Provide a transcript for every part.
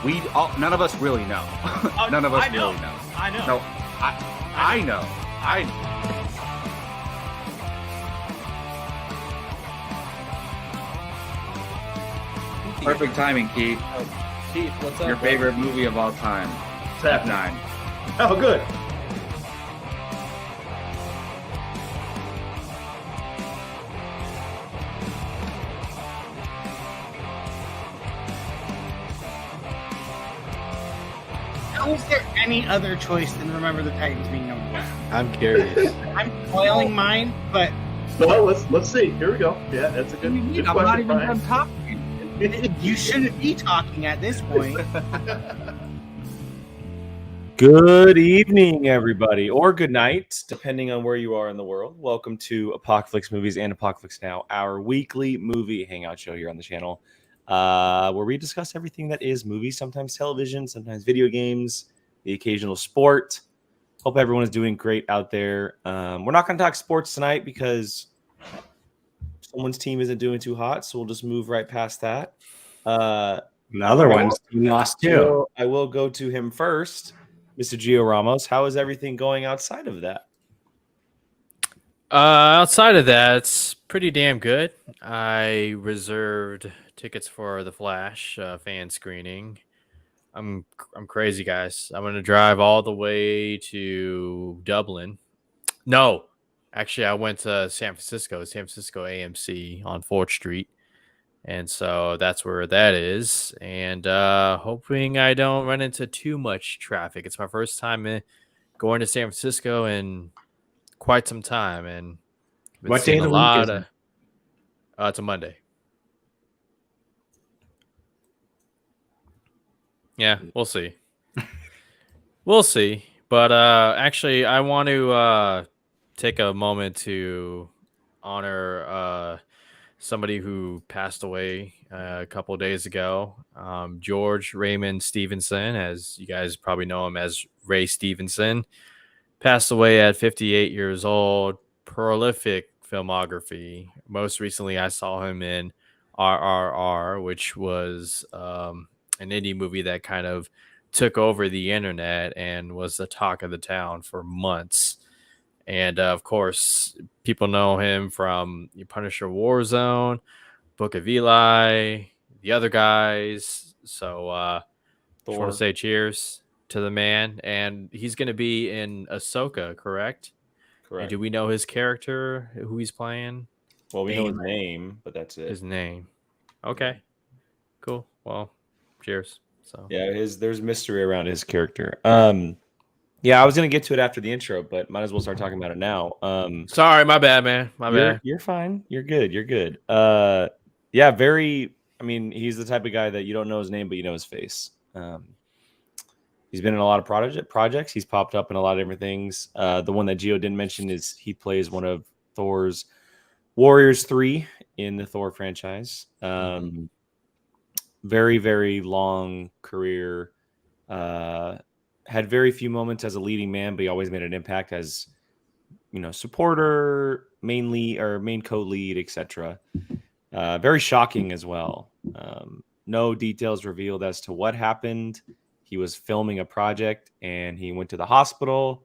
None of us really know. None of us really know. I know. No, I know. Perfect timing, Keith. Keith, what's up? Your favorite movie of all time, F9. Oh, good. How is there any other choice than Remember the Titans being number one? I'm curious. I'm spoiling mine, but Well, let's see. Here we go. Yeah, that's a good, good I'm question, not even Brian. done talking. you shouldn't be talking at this point. Good evening, everybody, or good night, depending on where you are in the world. Welcome to Apocaflix Movies and Apocaflix Now, our weekly movie hangout show here on the channel, where we discuss everything that is movies, sometimes television, sometimes video games, the occasional sport. Hope everyone is doing great out there. We're not going to talk sports tonight because someone's team isn't doing too hot, so we'll just move right past that. Another one's lost too. I will go to him first. Mr. Gio Ramos, how is everything going outside of that? Outside of that, it's pretty damn good. I reserved tickets for the Flash fan screening. I'm crazy, guys. I'm gonna drive all the way to Dublin. No, actually, I went to San Francisco AMC on 4th Street. And so that's where that is. And hoping I don't run into too much traffic. It's my first time going to San Francisco in quite some time. And What day of the week is it? It's a Monday. Yeah, we'll see. We'll see. But actually, I want to take a moment to honor somebody who passed away a couple of days ago. George Raymond Stevenson, as you guys probably know him as Ray Stevenson, passed away at 58 years old. Prolific filmography. Most recently, I saw him in RRR, which was an indie movie that kind of took over the internet and was the talk of the town for months. And of course, people know him from Punisher Warzone, Book of Eli, the other guys. So just want to say cheers to the man. And he's going to be in Ahsoka, correct? Correct. And do we know his character, who he's playing? Well, we know his name, but that's it. His name. Okay. Cool. Well, cheers. So yeah, there's mystery around his character. Yeah, I was gonna get to it after the intro, but might as well start talking about it now. Sorry, my bad, man. My bad. You're fine. You're good. You're good. Yeah, very. I mean, he's the type of guy that you don't know his name, but you know his face. He's been in a lot of projects. He's popped up in a lot of different things. The one that Gio didn't mention is he plays one of Thor's Warriors 3 in the Thor franchise. Very, very long career. Had very few moments as a leading man, but he always made an impact as, supporter, main co-lead, etc. Very shocking as well. No details revealed as to what happened. He was filming a project and he went to the hospital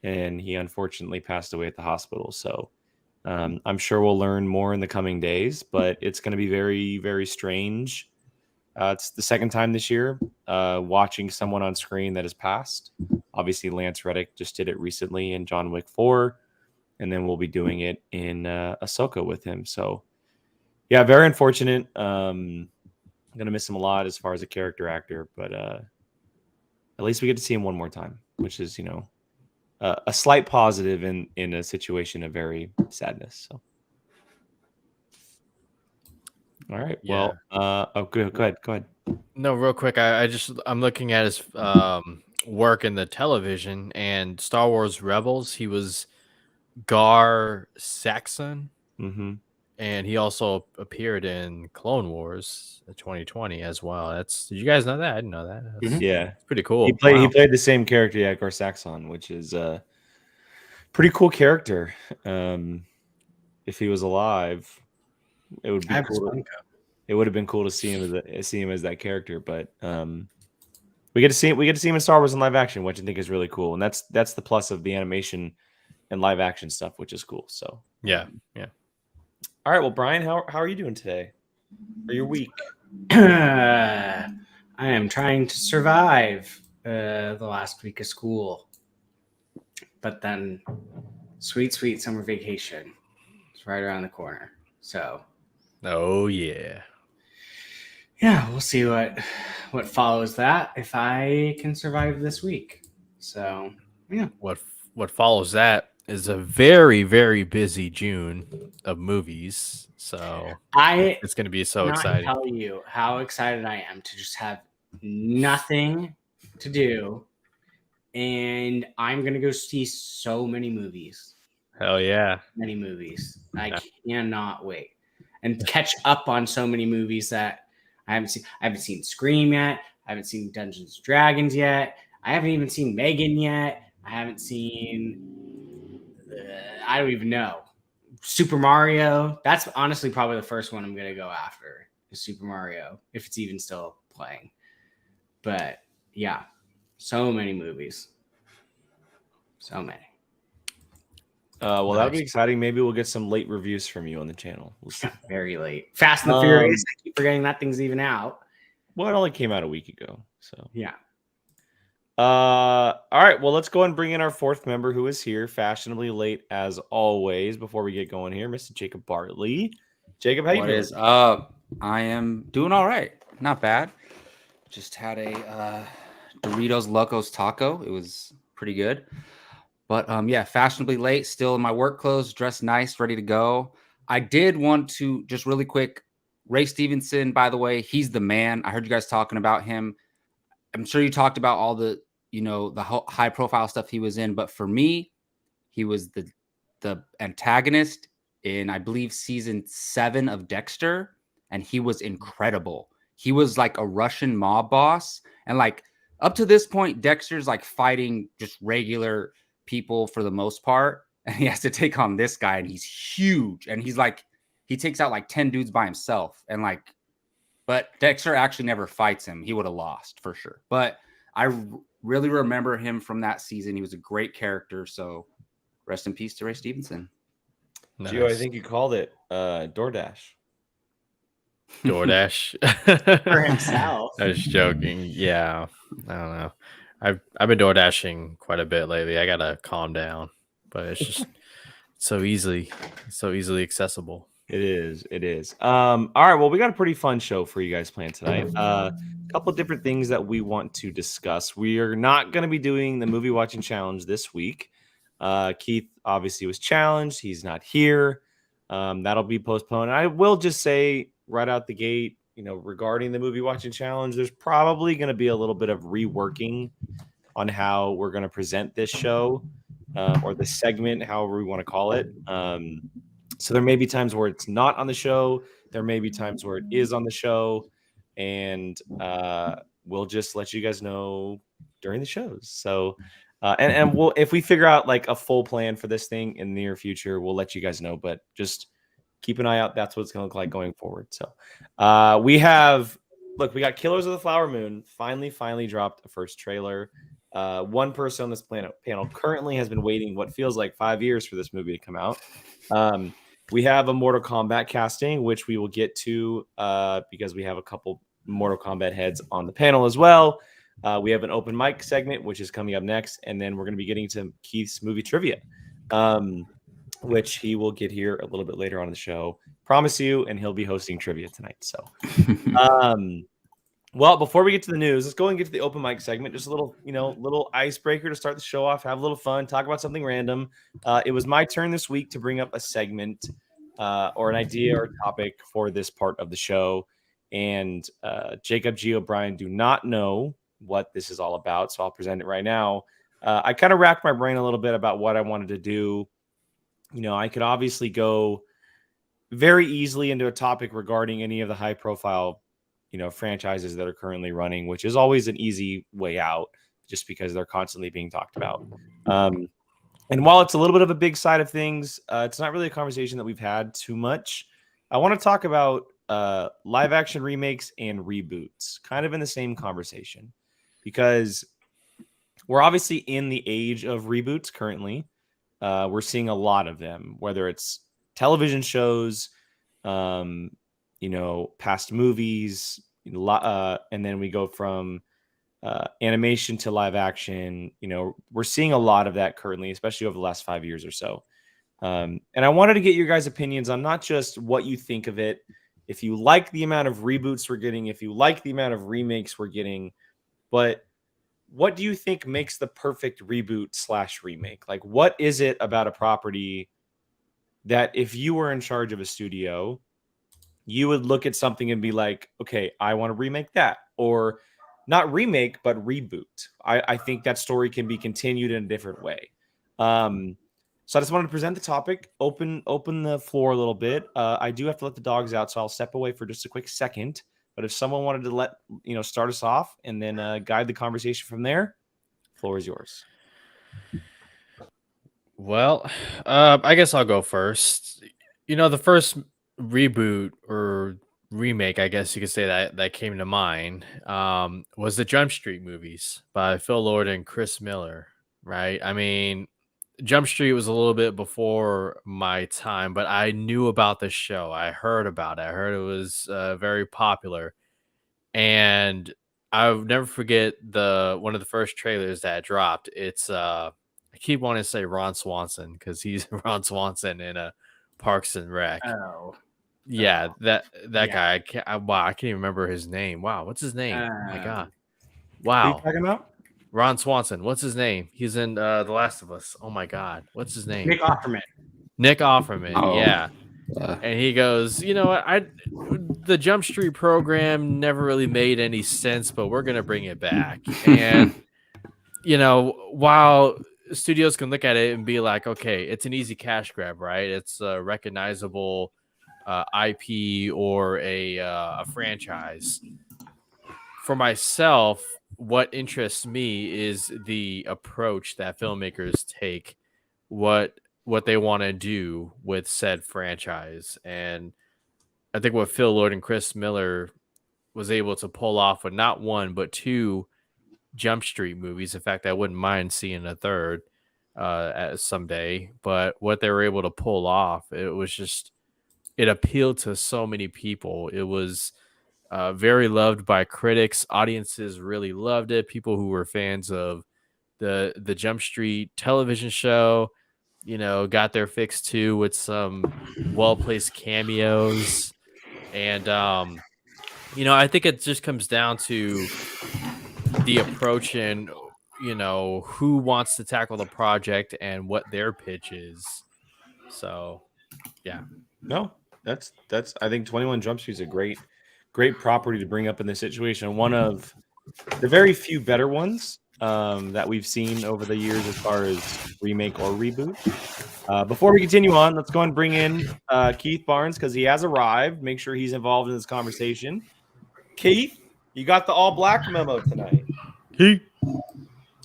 and he unfortunately passed away at the hospital. So I'm sure we'll learn more in the coming days, but it's going to be very, very strange. It's the second time this year watching someone on screen that has passed. Obviously, Lance Reddick just did it recently in John Wick 4, and then we'll be doing it in Ahsoka with him. So, yeah, very unfortunate. I'm going to miss him a lot as far as a character actor, but at least we get to see him one more time, which is, a slight positive in a situation of very sadness. So. All right. Yeah. Well, go ahead. No, real quick. I'm looking at his work in the television and Star Wars Rebels. He was Gar Saxon, and he also appeared in Clone Wars 2020 as well. Did you guys know that? I didn't know that. Yeah, it's pretty cool. He played the same character, Gar Saxon, which is a pretty cool character. If he was alive, it would be cool. It would have been cool to see him as that character, but We get to see him in Star Wars in live action, which I think is really cool, and that's the plus of the animation and live action stuff, which is cool. So Yeah. All right, well, Brian, how are you doing today? Or your week? I am trying to survive the last week of school, but then sweet summer vacation is right around the corner. So, Oh yeah. yeah, we'll see what follows that if I can survive this week. So, yeah. What follows that is a very, very busy June of movies. So it's going to be so exciting. Tell you how excited I am to just have nothing to do, and I'm gonna go see so many movies. Hell yeah. Many movies. I cannot wait and catch up on so many movies that I haven't seen. I haven't seen Scream yet. I haven't seen Dungeons and Dragons yet. I haven't even seen Megan yet. I haven't seen. I don't even know. Super Mario. That's honestly probably the first one I'm gonna go after. Is Super Mario, if it's even still playing. But yeah, so many movies. So many. Well, that'll be exciting. Maybe we'll get some late reviews from you on the channel. We'll see. Very late. Fast and the Furious. I keep forgetting that thing's even out. Well, it only came out a week ago. So yeah. All right. Well, let's go and bring in our fourth member who is here, fashionably late as always. Before we get going here, Mr. Jacob Bartley. Jacob, how you doing? What is up? I am doing all right. Not bad. Just had a Doritos Locos taco. It was pretty good. But yeah, fashionably late, still in my work clothes, dressed nice, ready to go. I did want to just really quick, Ray Stevenson, by the way, he's the man. I heard you guys talking about him. I'm sure you talked about all the, the high profile stuff he was in. But for me, he was the antagonist in, I believe, season 7 of Dexter. And he was incredible. He was like a Russian mob boss. And like up to this point, Dexter's like fighting just regular people for the most part. And he has to take on this guy. And he's huge. And he's like, he takes out like 10 dudes by himself. And like, but Dexter actually never fights him. He would have lost for sure. But I really remember him from that season. He was a great character. So rest in peace to Ray Stevenson. Nice. Gio, I think you called it DoorDash. For himself. I was joking. Yeah. I don't know. I've been DoorDashing quite a bit lately. I gotta calm down. But it's just so easily accessible. It is. All right. Well, we got a pretty fun show for you guys planned tonight. A couple of different things that we want to discuss. We are not going to be doing the movie watching challenge this week. Keith obviously was challenged. He's not here. That'll be postponed. I will just say right out the gate, regarding the movie watching challenge, there's probably going to be a little bit of reworking on how we're going to present this show or the segment, however we want to call it. So there may be times where it's not on the show. There may be times where it is on the show. And we'll just let you guys know during the shows. So, and we'll, if we figure out like a full plan for this thing in the near future, we'll let you guys know. But just keep an eye out. That's what it's going to look like going forward. So we got Killers of the Flower Moon finally dropped a first trailer. One person on this panel currently has been waiting what feels like 5 years for this movie to come out. We have a Mortal Kombat casting, which we will get to because we have a couple Mortal Kombat heads on the panel as well. We have an open mic segment, which is coming up next. And then we're going to be getting to Keith's movie trivia, which he will get here a little bit later on in the show. Promise you, and he'll be hosting trivia tonight. So, well, before we get to the news, let's go and get to the open mic segment. Just a little icebreaker to start the show off, have a little fun, talk about something random. It was my turn this week to bring up a segment or an idea or topic for this part of the show. And Jacob, Gio, Brian do not know what this is all about, so I'll present it right now. I kind of racked my brain a little bit about what I wanted to do. I could obviously go very easily into a topic regarding any of the high-profile franchises that are currently running, which is always an easy way out just because they're constantly being talked about. And while it's a little bit of a big side of things, it's not really a conversation that we've had too much. I want to talk about live action remakes and reboots kind of in the same conversation because we're obviously in the age of reboots currently. We're seeing a lot of them, whether it's television shows, past movies, and then we go from animation to live action. We're seeing a lot of that currently, especially over the last 5 years or so. And I wanted to get your guys' opinions on not just what you think of it, if you like the amount of reboots we're getting, if you like the amount of remakes we're getting, but what do you think makes the perfect reboot/remake? Like, what is it about a property that if you were in charge of a studio, you would look at something and be like, okay, I want to remake that, or not remake, but reboot. I think that story can be continued in a different way. So I just wanted to present the topic, open the floor a little bit. I do have to let the dogs out, so I'll step away for just a quick second. But if someone wanted to start us off and then guide the conversation from there, floor is yours. Well, I guess I'll go first. The first reboot or remake, I guess you could say that came to mind, was the Jump Street movies by Phil Lord and Chris Miller, right? I mean, Jump Street was a little bit before my time, but I knew about the show. I heard about it. I heard it was very popular, and I'll never forget one of the first trailers that dropped. It's I keep wanting to say Ron Swanson because he's Ron Swanson in a Parks and Rec. Oh, yeah, that yeah. guy. I can't even remember his name. Wow, what's his name? Oh my god. What are Wow. you talking about? Ron Swanson. What's his name? He's in The Last of Us. Oh my god. What's his name? Nick Offerman. Nick Offerman. Oh. Yeah. And he goes, you know what? The Jump Street program never really made any sense, but we're gonna bring it back. And while studios can look at it and be like, okay, it's an easy cash grab, right? It's a recognizable IP or a franchise. For myself, what interests me is the approach that filmmakers take, what they want to do with said franchise. And I think what Phil Lord and Chris Miller was able to pull off with not one but two Jump Street movies. In fact, I wouldn't mind seeing a third someday. But what they were able to pull off, it appealed to so many people. It was very loved by critics. Audiences really loved it. People who were fans of the Jump Street television show, got their fix too with some well-placed cameos. And I think it just comes down to the approach and who wants to tackle the project and what their pitch is. So yeah. No, that's I think 21 Jump Street is a great property to bring up in this situation. One of the very few better ones that we've seen over the years as far as remake or reboot. Before we continue on, let's go and bring in Keith Barnes because he has arrived. Make sure he's involved in this conversation. Keith, you got the all black memo tonight.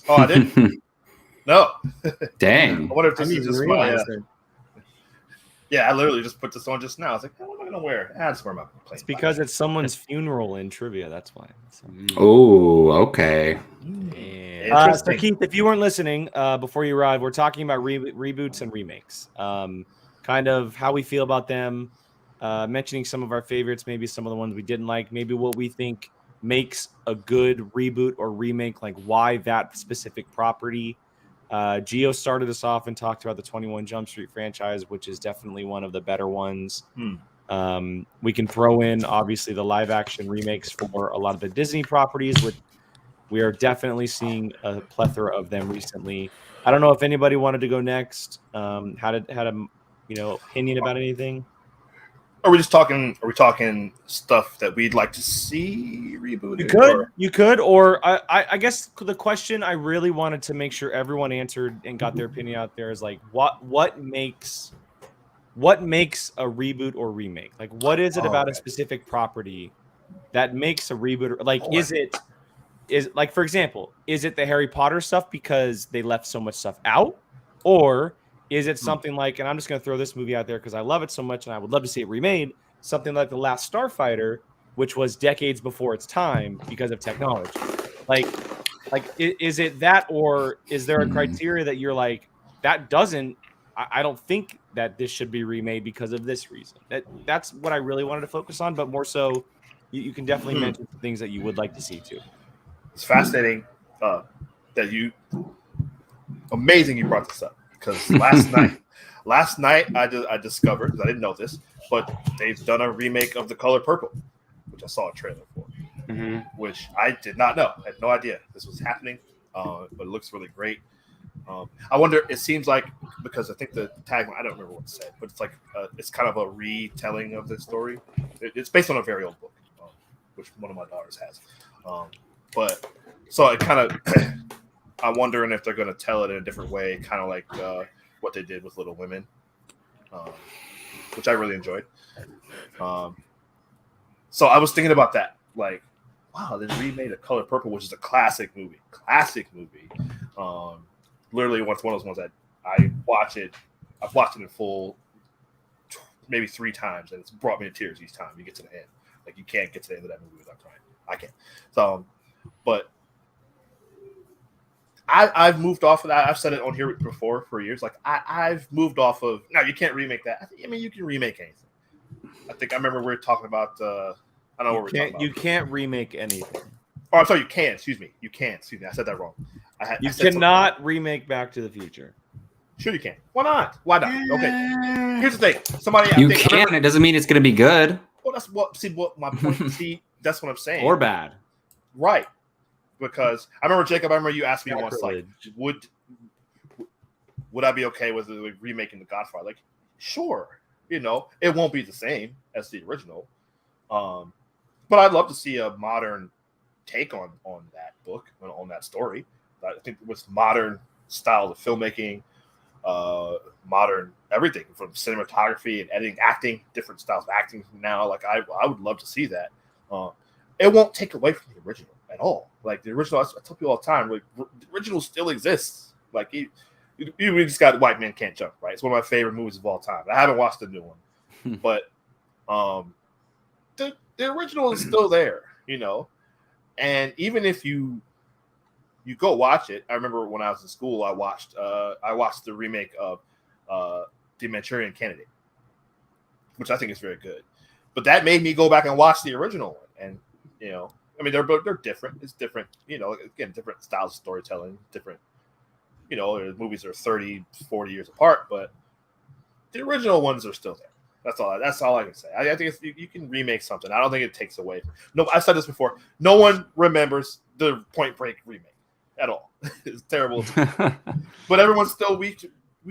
Oh, I didn't. No. Dang. I wonder if this is just my. Yeah, I literally just put this on just now. I was like, what am I going to wear? I just wear my plain. It's because it's someone's funeral in trivia. That's why. Oh, okay. So Keith, if you weren't listening before you arrived, we're talking about reboots and remakes. Kind of how we feel about them. Mentioning some of our favorites, maybe some of the ones we didn't like, maybe what we think makes a good reboot or remake, like why that specific property. Gio started us off and talked about the 21 Jump Street franchise, which is definitely one of the better ones. We can throw in, obviously, the live action remakes for a lot of the Disney properties, which we are definitely seeing a plethora of them recently. I don't know if anybody wanted to go next, had a opinion about anything. Are we talking stuff that we'd like to see rebooted? You could, or I guess the question I really wanted to make sure everyone answered and got their opinion out there is like, what makes a reboot or remake? Like, what is it about a specific property that makes a reboot? Like, is like, for example, is it the Harry Potter stuff because they left so much stuff out, or is it something like, and I'm just going to throw this movie out there because I love it so much and I would love to see it remade, something like The Last Starfighter, which was decades before its time because of technology. Like, Like, is it that, or is there a criteria that you're like, that doesn't, I don't think that this should be remade because of this reason? That's what I really wanted to focus on, but more so, you can definitely mention some things that you would like to see too. It's fascinating that amazing you brought this up, because last night I discovered, because I didn't know this, but they've done a remake of The Color Purple, which I saw a trailer for, which I did not know. I had no idea this was happening, but it looks really great. I wonder, it seems like, because I think the tagline, I don't remember what it said, but it's like it's kind of a retelling of the story. It's based on a very old book, which one of my daughters has. But so it kind of, I'm wondering if they're going to tell it in a different way, kind of like what they did with Little Women, which I really enjoyed. So I was thinking about that, like, wow, they remade A Color Purple, which is a classic movie. Literally, one of those ones that I watch it. I've watched it in full maybe 3 times, and it's brought me to tears each time you get to the end. Like, you can't get to the end of that movie without crying. I can't. So, but I've moved off of that. I've said it on here before for years. Like, I've moved off of. Now, you can't remake that. I mean, you can remake anything. I think I remember we were talking about. I don't know what we're talking about. You can't remake anything. Oh, I'm sorry. You can. Excuse me. You can. Excuse me. I said that wrong. You cannot remake Back to the Future. Sure, you can. Why not? Why not? Okay. Here's the thing. Somebody. You can. It doesn't mean it's going to be good. Well, that's what. See what my point. See, that's what I'm saying. Or bad. Right. Because I remember, Jacob. I remember you asked me once, like, would I be okay with remaking The Godfather? Like, sure. You know, it won't be the same as the original. But I'd love to see a modern take on that book, on that story. I think with modern styles of filmmaking, modern everything from cinematography and editing, acting, different styles of acting now. Like, I would love to see that. It won't take away from the original at all. Like, the original, I tell people all the time, like, the original still exists. Like, you just got White Men Can't Jump, right? It's one of my favorite movies of all time. I haven't watched the new one, but the original is still there, you know. And even if you go watch it, I remember when I was in school, I watched the remake of The Manchurian Candidate, which I think is very good. But that made me go back and watch the original one, and you know, I mean, they're different. It's different, you know. Again, different styles of storytelling, different. You know, the movies are 30, 40 years apart, but the original ones are still there. That's all I can say. I think you can remake something. I don't think it takes away. No, I've said this before. No one remembers the Point Break remake at all. It's terrible. But everyone's still we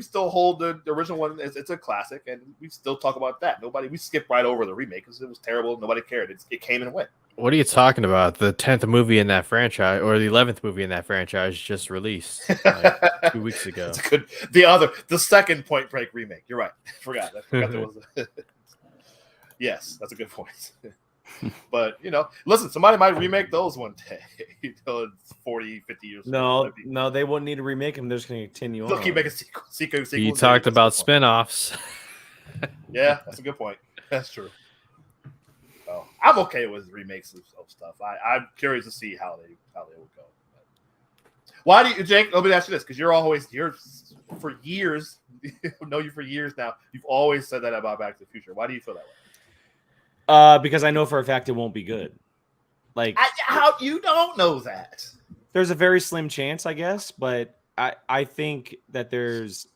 still hold the original one. It's a classic, and we still talk about that. We skip right over the remake because it was terrible. Nobody cared. It came and went. What are you talking about? The 10th movie in that franchise, or the 11th movie in that franchise, just released like 2 weeks ago. It's good. The second Point Break remake. You're right. I forgot there was. Yes, that's a good point. But, you know, listen, somebody might remake those one day. You know, 40, 50 years. No, they won't need to remake them. They're just going to continue on. They'll keep making sequels. You talked about spinoffs. Yeah, that's a good point. That's true. So, I'm okay with remakes of stuff. I'm curious to see how they will go. Why do you, Jake? Let me ask you this, because you're for years. Know you for years now. You've always said that about Back to the Future. Why do you feel that way? Because I know for a fact it won't be good. Like, how you don't know that? There's a very slim chance, I guess, but I think that there's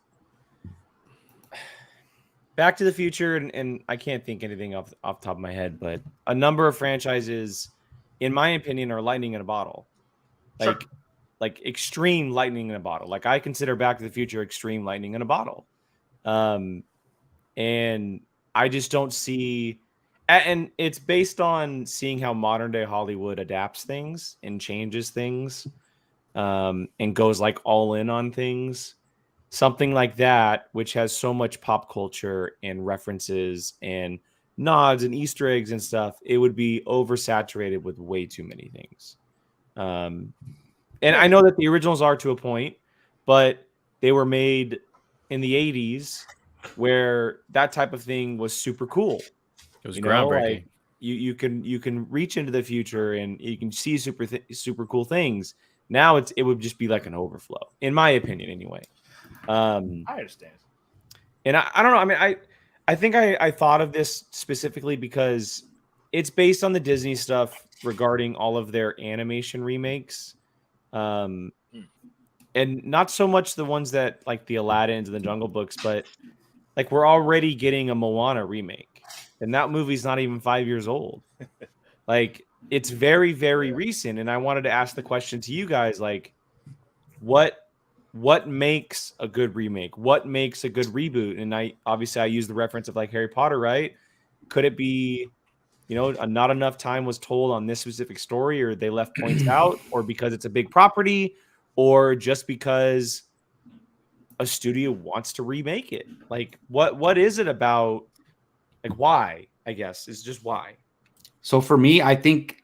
Back to the Future, and I can't think anything off the top of my head, but a number of franchises, in my opinion, are lightning in a bottle. Like extreme lightning in a bottle. Like, I consider Back to the Future extreme lightning in a bottle. And I just don't see, and it's based on seeing how modern day Hollywood adapts things and changes things, and goes like all in on things. Something like that, which has so much pop culture and references and nods and Easter eggs and stuff, it would be oversaturated with way too many things. And I know that the originals are to a point, but they were made in the 80s where that type of thing was super cool. It was groundbreaking. Like, you can reach into the future and you can see super cool things. Now it would just be like an overflow, in my opinion, anyway. I understand. And I don't know. I mean, I think I thought of this specifically because it's based on the Disney stuff regarding all of their animation remakes. And not so much the ones that like the Aladdins and the Jungle Books, but like we're already getting a Moana remake. And that movie's not even 5 years old. Like it's very, very recent. And I wanted to ask the question to you guys, like, what makes a good remake? What makes a good reboot? And I use the reference of like Harry Potter, right? Could it be, not enough time was told on this specific story, or they left points out, or because it's a big property, or just because a studio wants to remake it? Like what is it about? Like why? I guess is just why. So for me, I think,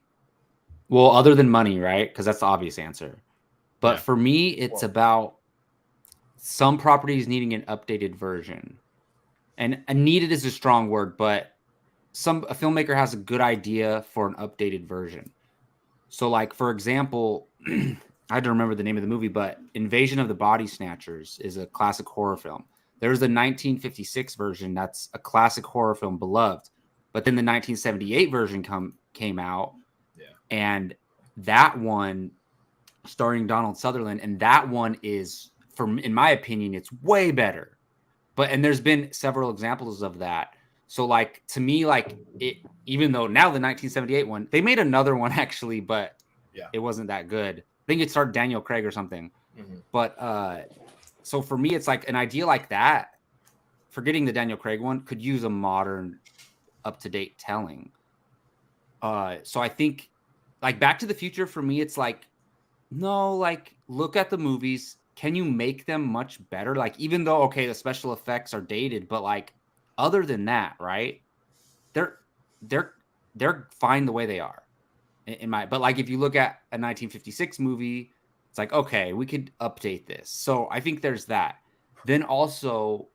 well, other than money, right? Because that's the obvious answer. But for me, it's about some properties needing an updated version. And needed is a strong word, but a filmmaker has a good idea for an updated version. So like, for example, I don't remember the name of the movie, but Invasion of the Body Snatchers is a classic horror film. There's the 1956 version that's a classic horror film, beloved. But then the 1978 version came out, and that one starring Donald Sutherland, and that one is, in my opinion, it's way better. And there's been several examples of that. So like, to me, like even though now the 1978 one, they made another one actually, but it wasn't that good. I think it starred Daniel Craig or something. But so for me, it's like an idea like that, forgetting the Daniel Craig one, could use a modern, up-to-date telling. So I think like Back to the Future, for me, it's like, no, like look at the movies. Can you make them much better? Like, even though, okay, the special effects are dated, but like other than that, right? They're fine the way they are. But like if you look at a 1956 movie, it's like, okay, we could update this. So I think there's that. Then also,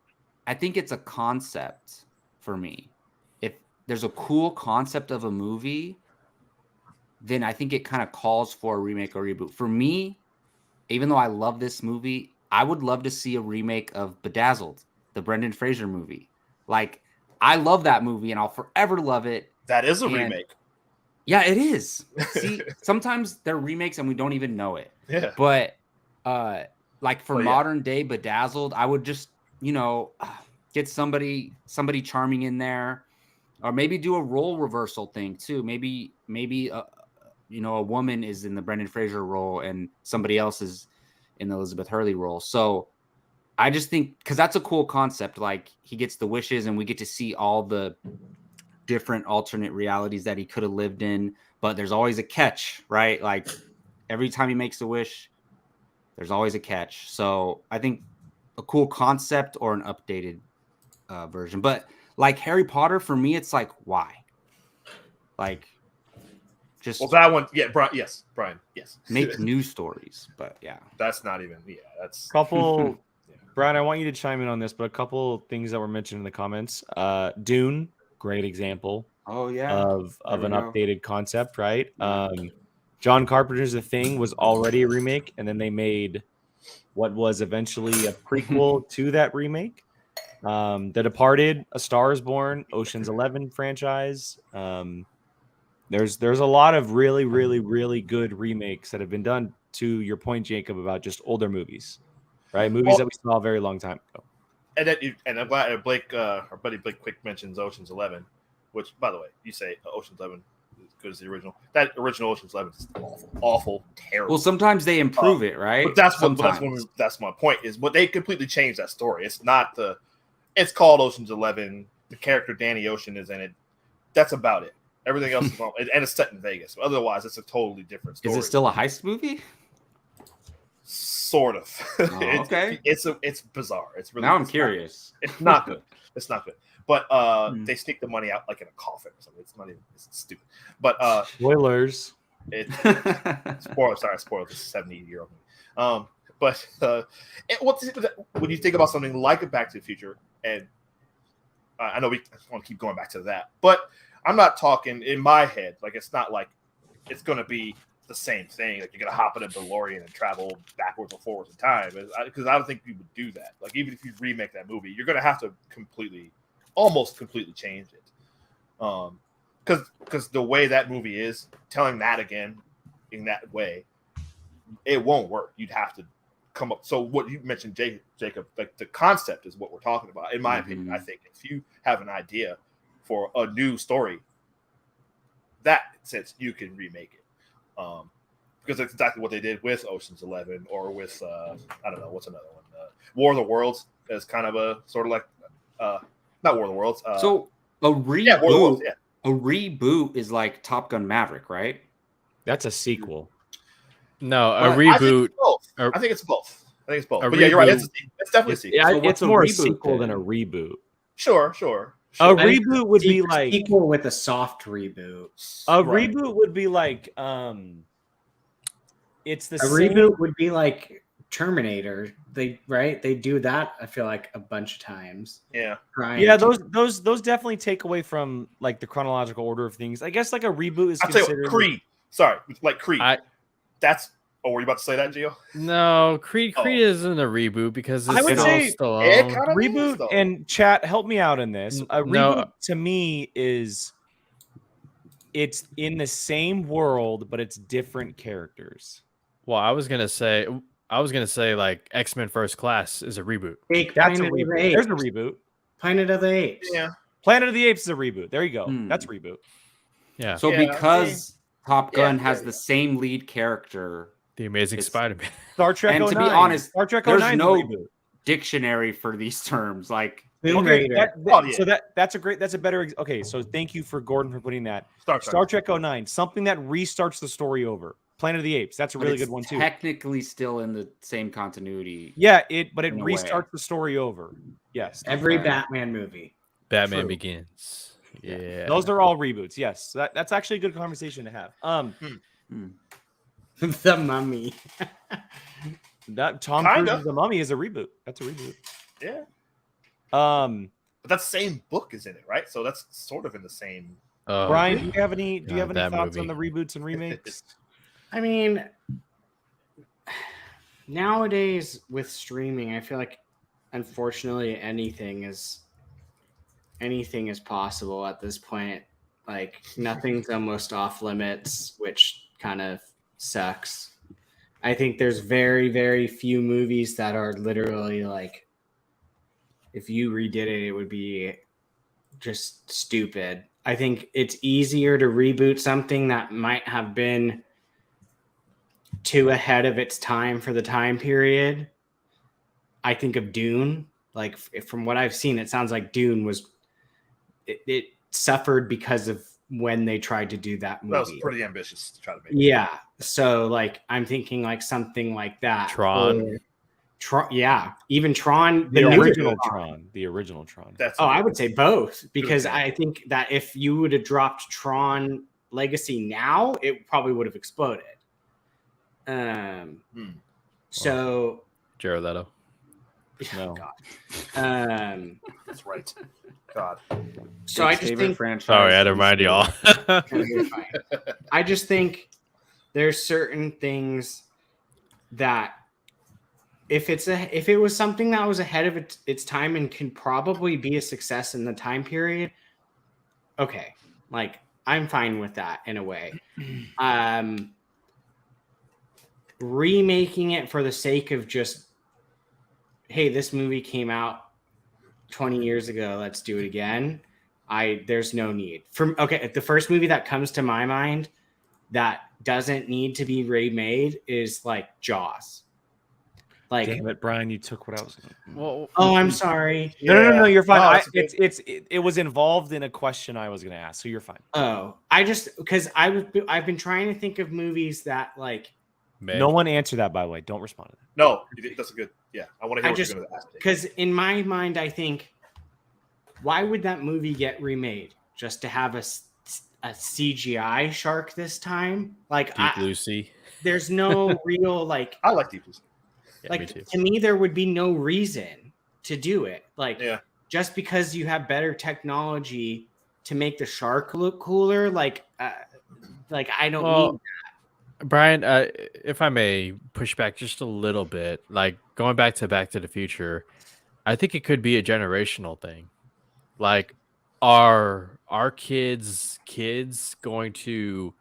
I think it's a concept for me. If there's a cool concept of a movie, then I think it kind of calls for a remake or reboot. For me, even though I love this movie, I would love to see a remake of Bedazzled, the Brendan Fraser movie. Like, I love that movie and I'll forever love it. That is a remake. Yeah, it is. See, sometimes they're remakes and we don't even know it. Yeah. But like for modern day Bedazzled, I would just, get somebody charming in there, or maybe do a role reversal thing too. Maybe a woman is in the Brendan Fraser role and somebody else is in the Elizabeth Hurley role. So I just think, because that's a cool concept. Like he gets the wishes and we get to see all the different alternate realities that he could have lived in, but there's always a catch, right? Like every time he makes a wish, there's always a catch. So I think a cool concept or an updated version. But like Harry Potter, for me, it's like, why? Like, just that one, Brian, yes. Make new stories, but that's not even, that's couple. Brian, I want you to chime in on this, but a couple things that were mentioned in the comments. Dune, great example. Oh yeah, of an updated concept, right? John Carpenter's The Thing was already a remake, and then they made what was eventually a prequel to that remake. The Departed, A Star Is Born, Ocean's 11 franchise. There's a lot of really, really, really good remakes that have been done, to your point, Jacob, about just older movies, right? Movies that we saw a very long time ago. And I'm glad Blake, our buddy Blake Quick mentions Ocean's 11, which, by the way, you say Ocean's 11 is as good as the original. That original Ocean's 11 is awful, terrible. Well, sometimes they improve it, right? But that's my point. Is what they completely changed that story. It's not it's called Ocean's 11. The character Danny Ocean is in it. That's about it. Everything else is wrong, and it's set in Vegas. Otherwise, it's a totally different story. Is it still a heist movie? Sort of. Oh, okay. It's bizarre. It's really. Now I'm curious. It's not good. It's not good. But they sneak the money out like in a coffin or something. It's not even. It's stupid. But spoilers. Spoilers. This is 70-year-old movie. But when you think about something like a Back to the Future, and I know we want to keep going back to that, but I'm not talking in my head. Like, it's not like it's going to be the same thing. Like you're gonna hop in a DeLorean and travel backwards or forwards in time, because I don't think you would do that. Like even if you remake that movie, you're gonna have to almost completely change it. Because the way that movie is, telling that again in that way, it won't work. You'd have to come up. So what you mentioned, Jacob, like the concept is what we're talking about. In my opinion, I think if you have an idea for a new story, that sense you can remake it. Because that's exactly what they did with Ocean's 11 or with I don't know what's another one, War of the Worlds, as kind of a sort of like not War of the Worlds. So a reboot, yeah, War of the Worlds, yeah. A reboot is like Top Gun Maverick, right? That's a sequel. No, a But reboot. I think it's both. But A yeah, you're right. reboot- It's definitely a sequel. Yeah, So what's it's a more a reboot sequel than then? a reboot. Sure. A I think reboot would be a like sequel with a soft reboot. a Right. reboot would be like it's the A same. reboot would be like Terminator. They do that. I feel like a bunch of times. Yeah. Yeah, those definitely take away from like the chronological order of things. I guess like a reboot is I'll tell you considered what, Creed. Sorry, like Creed. That's. Oh, were you about to say that, Gio? No, Creed Oh. isn't a reboot because I it's would all say Stallone. It kind of reboot. And chat, help me out in this. A No. reboot to me is it's in the same world, but it's different characters. Well, I was gonna say like X-Men First Class is a reboot. That's a Planet of the reboot. Apes. There's a reboot. Planet of the Apes. Yeah. Planet of the Apes is a reboot. There you go. Hmm. That's a reboot. Yeah, So Yeah, because Top Gun yeah, has yeah. the same lead character, The Amazing It's- Spider-Man. Star Trek And 09. to be honest, Star Trek there's 09 is a no- reboot. dictionary for these terms, like Tomb Okay, Raider. so that's a better. Okay, so thank you for Gordon for putting that. Star Trek 09, something that restarts the story over. Planet of the Apes, that's a but really it's good one too. Technically, still in the same continuity. Yeah, but it in a way. restarts the story over. Yes, Every Okay. Batman movie. Batman True. Begins. Yeah. those are all reboots. Yes, that's actually a good conversation to have. The Mummy. That Tom Kinda. Cruise's The Mummy is a reboot. That's a reboot. Yeah. Um, But that same book is in it, right? So that's sort of in the same. Brian, do you have any God, that thoughts on movie. the reboots and remakes? I mean, nowadays with streaming, I feel like unfortunately anything is possible at this point. Like nothing's almost off limits, which kind of sucks. I think there's very, very few movies that are literally like, if you redid it, it would be just stupid. I think it's easier to reboot something that might have been too ahead of its time for the time period. I think of Dune. Like from what I've seen, it sounds like Dune was it suffered because of when they tried to do that movie. That was pretty ambitious to try to make. Yeah. So like I'm thinking like something like that. Tron. Yeah. Even Tron, The new original Tron. The original Tron. That's I would say both because Good I think that if you would have dropped Tron Legacy now, it probably would have exploded. So Jared Leto. No. God. That's right. God. So I Dick's just favorite think franchise. Sorry, I had to remind y'all. You're fine. I just think there's certain things that if it was something that was ahead of its time and can probably be a success in the time period, okay, like I'm fine with that in a way. Remaking it for the sake of just, hey, this movie came out 20 years ago, let's do it again. There's no need. The first movie that comes to my mind that doesn't need to be remade is like Jaws. Like, Damn it, Brian, you took what I was going to. Well, oh, I'm sorry. No, you're fine. No, It was involved in a question I was going to ask, so you're fine. Oh, because I've been trying to think of movies that like, No one answered that, by the way. Don't respond to that. No, that's a good. Yeah, I want to hear what you're going to ask. because in my mind, I think, why would that movie get remade? Just to have a CGI shark this time? Like, Deep Blue Sea. there's no real like. I like Deep Blue Sea. Yeah, me Like too. to me, there would be no reason to do it. Like, Yeah. just because you have better technology to make the shark look cooler, like I don't need. Brian, if I may push back just a little bit, like going back to the Future, I think it could be a generational thing. Like, are our kids going to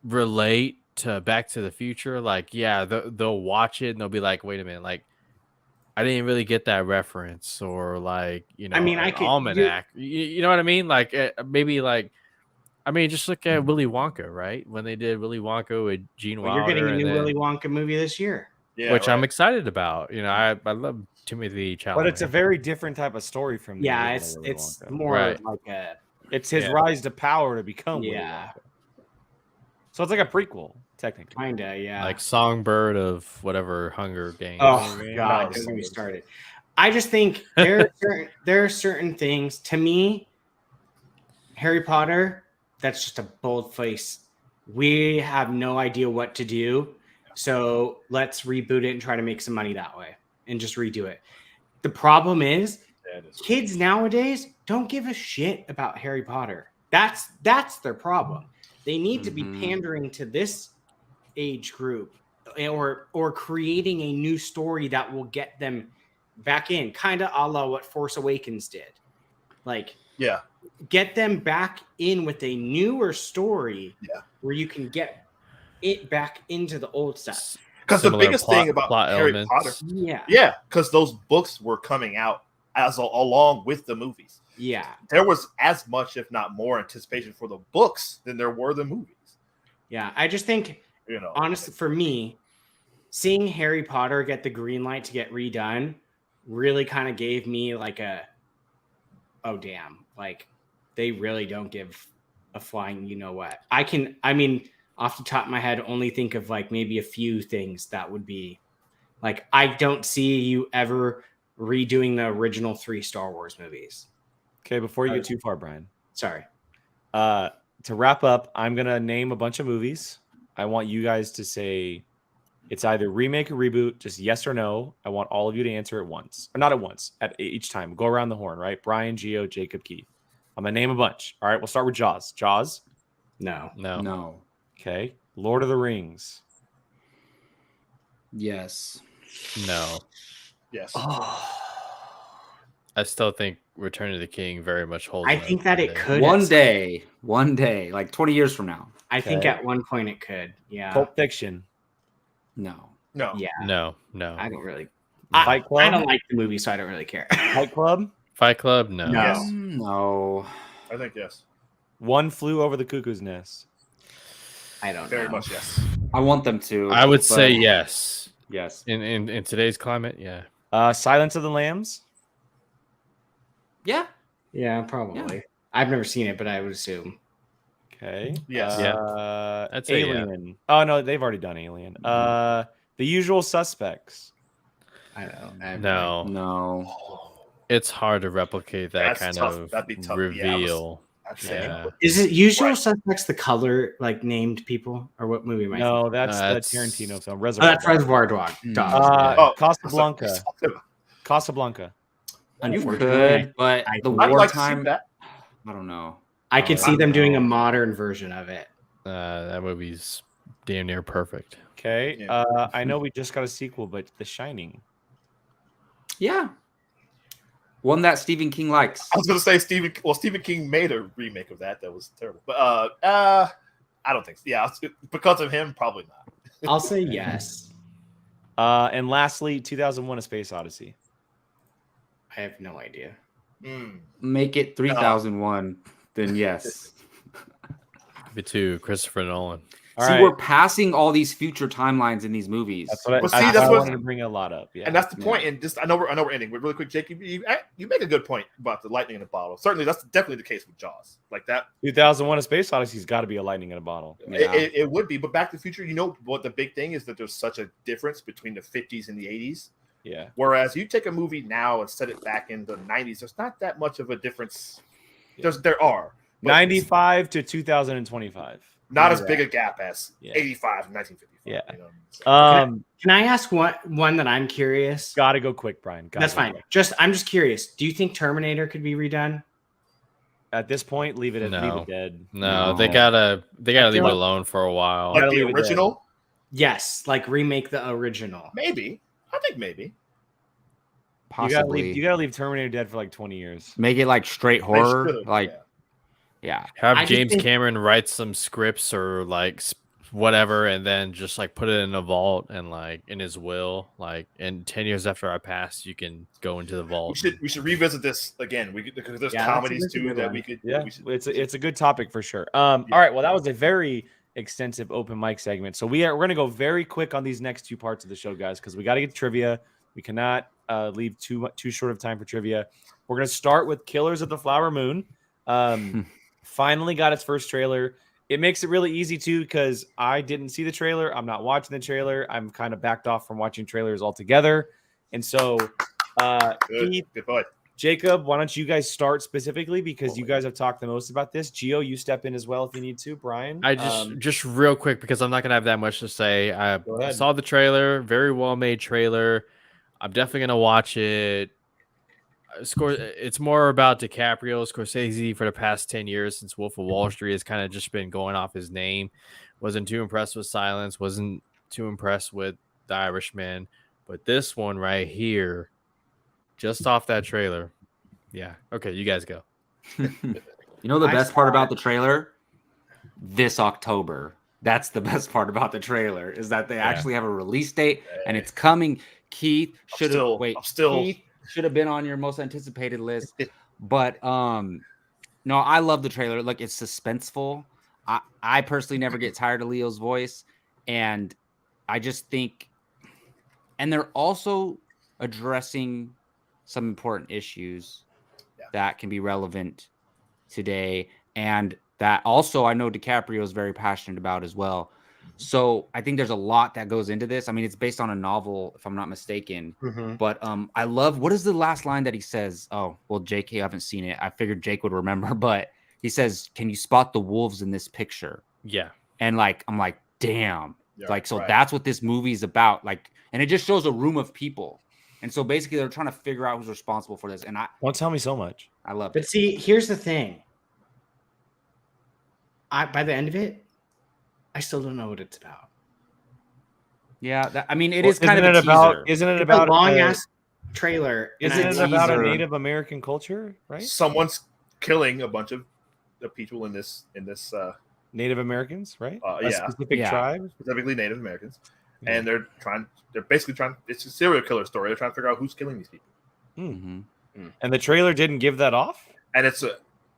relate to Back to the Future? Like, yeah, they'll watch it and they'll be like, wait a minute, like I didn't really get that reference, or like, I mean, I an could. almanac. You know what I mean? Like, maybe like, I mean, just look at Willy Wonka, right? When they did Willy Wonka with Gene Well, you're getting Wilder, a and new then, Willy Wonka movie this year. Yeah, which I'm right. excited about. I love Timothy Chalamet. But it's a very different type of story from the Yeah, original Willy it's Wonka. more Right. like a It's his Yeah. rise to power to become Willy Yeah. Wonka. So it's like a prequel, technically. kinda, yeah. like Songbird of whatever Hunger Games. Oh No, God, it's don't get me not. started. I just think there are certain things to me. Harry Potter, that's just a bold face. We have no idea what to do, so let's reboot it and try to make some money that way, and just redo it. The problem is, That is- kids nowadays don't give a shit about Harry Potter. That's their problem. They need to be Mhm. pandering to this age group, or creating a new story that will get them back in, kind of a la what Force Awakens did. Like, Yeah, get them back in with a newer story, Yeah. where you can get it back into the old stuff. because the Similar biggest plot- thing about plot Harry elements. Potter, Yeah, yeah, because those books were coming out along with the movies. yeah, There was as much, if not more, anticipation for the books than there were the movies. yeah. I just think, honestly, for me, seeing Harry Potter get the green light to get redone really kind of gave me like oh damn, like they really don't give a flying you know what. I mean, off the top of my head, only think of like maybe a few things that would be like, I don't see you ever redoing the original 3 Star Wars movies. Okay, before you get too far, Brian. Sorry. To wrap up, I'm gonna name a bunch of movies. I want you guys to say it's either remake or reboot, just yes or no. I want all of you to answer at once, or not at once, at each time. Go around the horn, right? Brian, Gio, Jacob, Keith. I'm gonna name a bunch. All right, we'll start with Jaws. Jaws. No. No. Okay. Lord of the Rings. Yes. No, Yes. I still think Return of the King very much holds. I up think that it today. could. One day, like 20 years from now. I think Okay. at one point it could. Yeah. Pulp Fiction. No. No. Yeah. No. I don't really. Fight I Club. don't like the movie, so I don't really care. Fight Club. Fight Club. No. No. Yes. No. I think yes. One Flew Over the Cuckoo's Nest. I don't Very know. much yes. I want them to. I would but- say yes. yes. In today's climate, yeah. Silence of the Lambs. Yeah. Yeah, probably. I've never seen it, but I would assume. Okay. Yes. Yeah. I'd say yeah. Alien. Oh no, they've already done Alien. The Usual Suspects. I don't know. No, No. it's hard to replicate that That's kind tough. of That'd be tough. Yeah, reveal. I'd say Yeah. Is it Usual Right. Suspects the color, like named people, or what movie am I No, that's that's- the Tarantino film. thinking? Oh, Reservoir. that's Reservoir Dogs. Mm. Oh, Casablanca. Casablanca. You Unfortunately, could, but I- the I'd like to see wartime. that. I don't know. I could Oh, see them doing a no. modern version of it. That movie's damn near perfect. Okay. Yeah. I know we just got a sequel, but The Shining. Yeah. One that Stephen King likes. I was going to say Stephen King made a remake of that. That was terrible. But I don't think so. Yeah, because of him, probably not. I'll say yes. And lastly, 2001: A Space Odyssey. I have no idea. Make it 3001. Then yes. Me too, Christopher Nolan. All See, right. we're passing all these future timelines in these movies. That's what Well, see, I that's what- wanted to bring a lot up. Yeah. And that's the Yeah. point. And just I know we're ending, but really quick, Jake, you make a good point about the lightning in a bottle. Certainly, that's definitely the case with Jaws. Like that, 2001: A Space Odyssey's got to be a lightning in a bottle. Yeah. it would be. But Back to the Future, you know what the big thing is that there's such a difference between the 50s and the 80s. Yeah. Whereas you take a movie now and set it back in the 90s, there's not that much of a difference. There are. But 95 to 2025. not as Yeah. big a gap as Yeah. 85 and 1955. Yeah. You know what I mean? So- Can I ask one that I'm curious? Gotta go quick, Brian. Gotta That's go fine. quick. I'm just curious. Do you think Terminator could be redone? At this point, leave it No. dead. No, No. they gotta leave it like- alone for a while. Like Gotta the leave it dead. original, Yes, like remake the original. maybe. I think maybe. Possibly. You gotta leave Terminator dead for like 20 years. Make it like straight They horror. should've, Like, yeah. yeah. Have I just James think- Cameron write some scripts or like whatever, and then just like put it in a vault and like in his will, like in 10 years after I pass, you can go into the vault. we should revisit this again. Because there's Yeah, that's comedies a too good that one. we could. Yeah, we should, it's a good topic for sure. All right, well, that was a very extensive open mic segment. So we're going to go very quick on these next two parts of the show, guys, because we got to get to trivia. We cannot leave too short of time for trivia. We're going to start with Killers of the Flower Moon. Finally got its first trailer. It makes it really easy too because I didn't see the trailer. I'm not watching the trailer. I'm kind of backed off from watching trailers altogether. And so, Keith, good point. Jacob, why don't you guys start specifically because you guys have talked the most about this. Gio, you step in as well if you need to. Brian, I just real quick because I'm not gonna have that much to say. I Go ahead. saw the trailer, very well made trailer. I'm definitely gonna watch it. It's more about DiCaprio, Scorsese for the past 10 years since Wolf of Wall Street has kind of just been going off his name. Wasn't too impressed with Silence. Wasn't too impressed with The Irishman. But this one right here, just off that trailer. Yeah. Okay, you guys go. You know the I best saw part about the trailer? This October. That's the best part about the trailer is that they actually have a release date and it's coming. Keith should have Keith should have been on your most anticipated list. But no, I love the trailer. Like it's suspenseful. I personally never get tired of Leo's voice, and I just think, and they're also addressing some important issues that can be relevant today, and that also I know DiCaprio is very passionate about as well. So I think there's a lot that goes into this. I mean, it's based on a novel, if I'm not mistaken. But I love, what is the last line that he says? Oh, well, Jake, you haven't seen it. I figured Jake would remember, but he says, "Can you spot the wolves in this picture?" Yeah. And like, I'm like, damn. Yeah, like, so right. that's what this movie is about. Like, and it just shows a room of people. And so basically they're trying to figure out who's responsible for this. And don't tell me so much. I love But it. see, here's the thing. By the end of it, I still don't know what it's about. Yeah. I mean, it Well, is kind of a isn't it about? teaser. Isn't it It's about a long ass trailer? and Isn't I- it about a teaser. Native American culture? Right? Someone's killing a bunch of the people in this Native Americans, right? A yeah, specific Yeah. tribe. specifically Native Americans, and they're basically trying. It's a serial killer story. They're trying to figure out who's killing these people, Mhm. And the trailer didn't give that off. and it's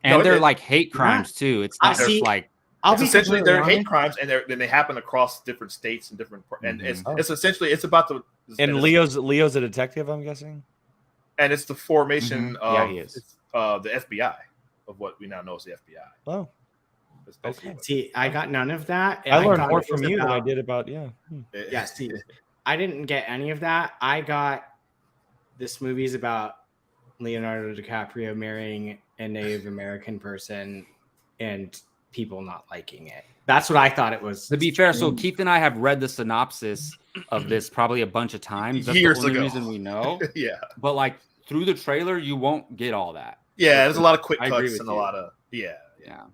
And they're it- like hate crimes too. It's I not just see- like, I'll it's be essentially completely they're hate honest. crimes, and they happen across different states and different. And Mhm. it's essentially it's about the And Leo's a detective, I'm guessing. and it's the formation Mhm. Yeah, of he is. the FBI, of what we now know as the FBI. Oh, That's basically Okay. what See, I got none of that. and I learned thought more it was from you than I about- did about it- Yeah, see, I didn't get any of that. I got this movie's about Leonardo DiCaprio marrying a Native American person and people not liking it. That's what I thought it was. to be fair. So Keith and I have read the synopsis of this probably a bunch of times. That's Years the only ago. reason we know. yeah, But like through the trailer, you won't get all that. yeah. There's a lot of quick I agree cuts with and a you. lot of yeah. Yeah.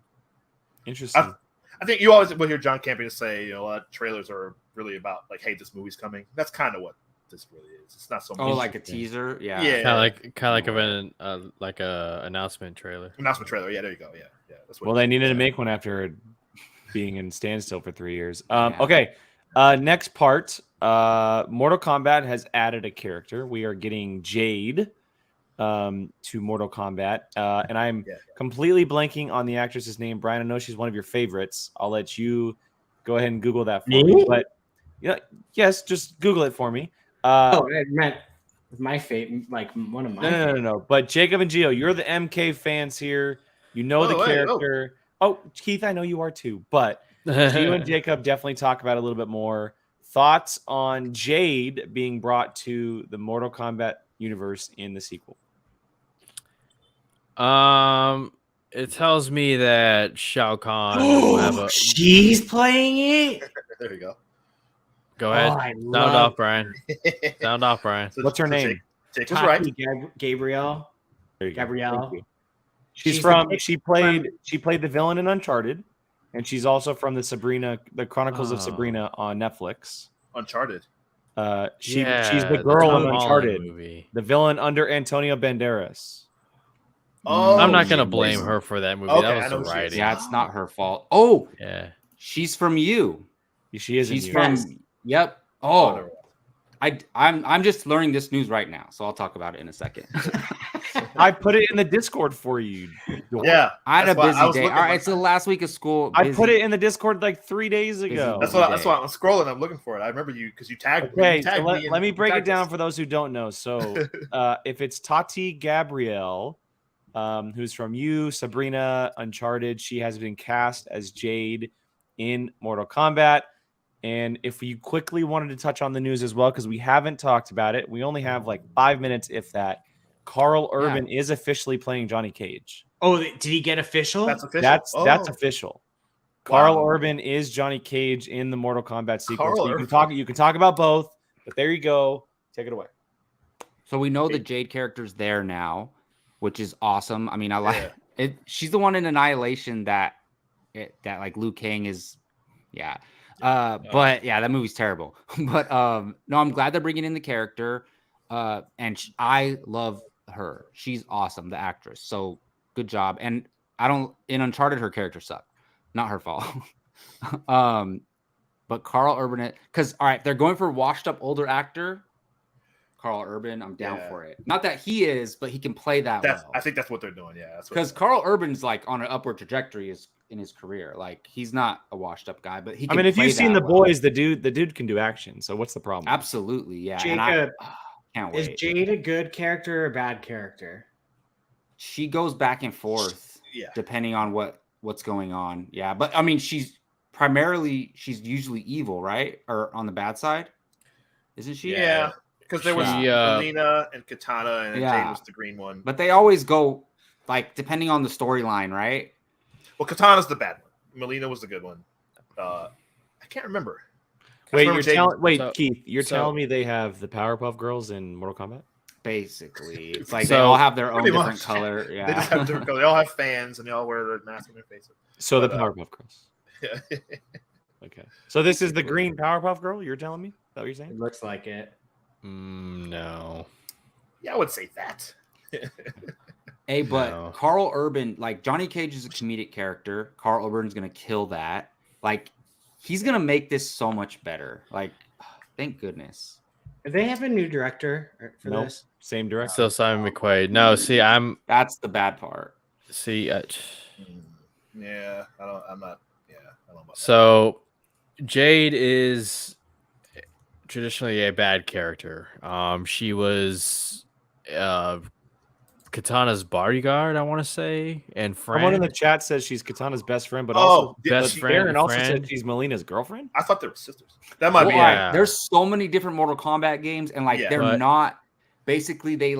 Interesting. I think you always will hear John Campion say, a lot of trailers are really about like, hey, this movie's coming. That's kind of what this really is. It's not so much Oh, like a teaser. Yeah. Yeah. Kind of like of an like a announcement trailer. announcement trailer. Yeah, there you go. Yeah, yeah. That's what. Well, they needed to make one after being in standstill for 3 years. Yeah. Okay. Next part. Mortal Kombat has added a character. We are getting Jade to Mortal Kombat. And I'm Yeah. completely blanking on the actress's name. Brian, I know she's one of your favorites. I'll let you go ahead and Google that for me. Me? But yes, just Google it for me. Oh, it meant my fate, like one of my. No. But Jacob and Gio, you're the MK fans here. You know the Oh, wait, character. Oh, Keith, I know you are too. But Gio and Jacob definitely talk about it a little bit more. Thoughts on Jade being brought to the Mortal Kombat universe in the sequel? It tells me that Shao Kahn will have a. She's playing it. There you go. Go ahead. Oh, I Sound love off, Brian. Sound off, Brian. So- What's her so name? Jake was right. Gabrielle. There you go. Gabrielle. Thank you. She played the villain in Uncharted, and she's also from the Chronicles of Sabrina on Netflix. Uncharted. She's the girl in Tom Uncharted, Holland movie. the villain under Antonio Banderas. I'm not gonna she blame plays- her for that movie. Okay, that I was know the who she is. writing. Yeah, it's not her fault. Oh, Yeah. she's from You. She is. She's in from. you. Yep. Oh, Oh, never I'm just learning this news right now, so I'll talk about it in a second. I put it in the Discord for you. mind. Yeah, I had a that's why I busy was day. looking All right, for it's the that. last week of school. I busy. put it in the Discord like 3 days ago. That's Busy why I'm scrolling. I'm looking for it. I remember you because you tagged. Okay, you so tagged me let me and break it tagged down us. for those who don't know. So, if it's Tati Gabrielle, who's from You, Sabrina, Uncharted, she has been cast as Jade in Mortal Kombat. And if you quickly wanted to touch on the news as well, because we haven't talked about it, we only have like 5 minutes, if that. Carl Urban is officially playing Johnny Cage. Oh, did he get official? That's official. That's official. Carl Urban is Johnny Cage in the Mortal Kombat sequence. Carl So Urban. you can talk about both, but there you go. Take it away. So we know the Jade character's there now, which is awesome. I mean, I like it. She's the one in Annihilation that like Liu Kang is, yeah. But yeah, that movie's terrible. But no, I'm glad they're bringing in the character. And I love her. She's awesome, the actress. So good job. And in Uncharted, her character sucked. Not her fault. But Carl Urban, because all right, they're going for washed up older actor. Carl Urban, I'm down for it. Not that he is, but he can play that well. I think that's what they're doing. Yeah, because Carl Urban's like on an upward trajectory in his career. Like he's not a washed up guy, but he. Can if play you've seen that The well. Boys, the dude can do action. So what's the problem? Absolutely, yeah. Jacob, can't is wait. Jade a good character or a bad character? She goes back and forth, depending on what's going on. Yeah, but I mean, she's usually evil, right? Or on the bad side, isn't she? Yeah. Because there was Melina and Katana, and Jade was the green one. But they always go, like, depending on the storyline, right? Well, Katana's the bad one. Melina was the good one. I can't remember. Keith, you're telling me they have the Powerpuff Girls in Mortal Kombat? Basically. It's like they all have their own different color. Yeah. They just have different color. They all have fans, and they all wear the mask on their faces. So the Powerpuff Girls. Yeah. Okay. So this is the green Powerpuff Girl, you're telling me? Is that what you're saying? It looks like it. No. Yeah, I would say that. Hey, but Carl Urban, like Johnny Cage is a comedic character. Carl Urban's gonna kill that. Like, he's gonna make this so much better. Like, thank goodness. Do they have a new director for this? Same director. Still Simon McQuaid. No, see, that's the bad part. See, yeah, I don't know about so Jade is traditionally a bad character. She was Katana's bodyguard, I want to say, and friend. Someone in the chat says she's Katana's best friend, but also best friend. And also said she's Melina's girlfriend. I thought they were sisters. That might be. Right. There's so many different Mortal Kombat games, and like they're not. Basically, they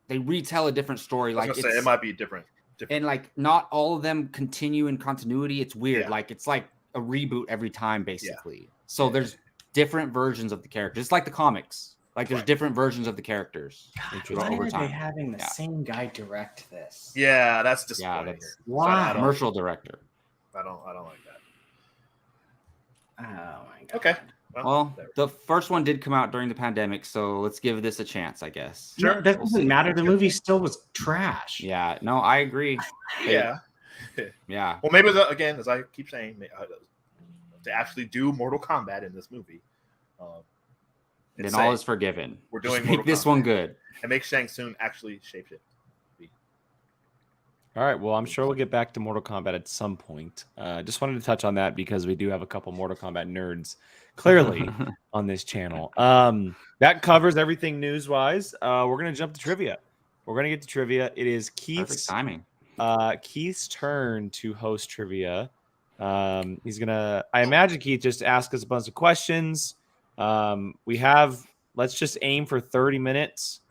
retell a different story. Like it might be different. And like not all of them continue in continuity. It's weird. Yeah. Like it's like a reboot every time, basically. Yeah. So there's different versions of the characters. It's like the comics. Like there's different versions of the characters. Why are they having the same guy direct this? Yeah, that's disappointing. Why? Commercial director. I don't like that. Oh my god. Okay. Well, the first one did come out during the pandemic, so let's give this a chance, I guess. Sure. No, that doesn't matter. The movie still was trash. Yeah. No, I agree. Yeah. Yeah. Well, maybe again, as I keep saying, to actually do Mortal Kombat in this movie. Then all is forgiven. We're doing make this one good. And make Shang Tsung actually shapeshift. All right. Well, I'm sure we'll get back to Mortal Kombat at some point. Just wanted to touch on that because we do have a couple Mortal Kombat nerds clearly on this channel. That covers everything news-wise. We're going to jump to trivia. We're going to get to trivia. It is Keith's timing. Keith's turn to host trivia. He's going to, I imagine, Keith, just ask us a bunch of questions. Let's just aim for 30 minutes.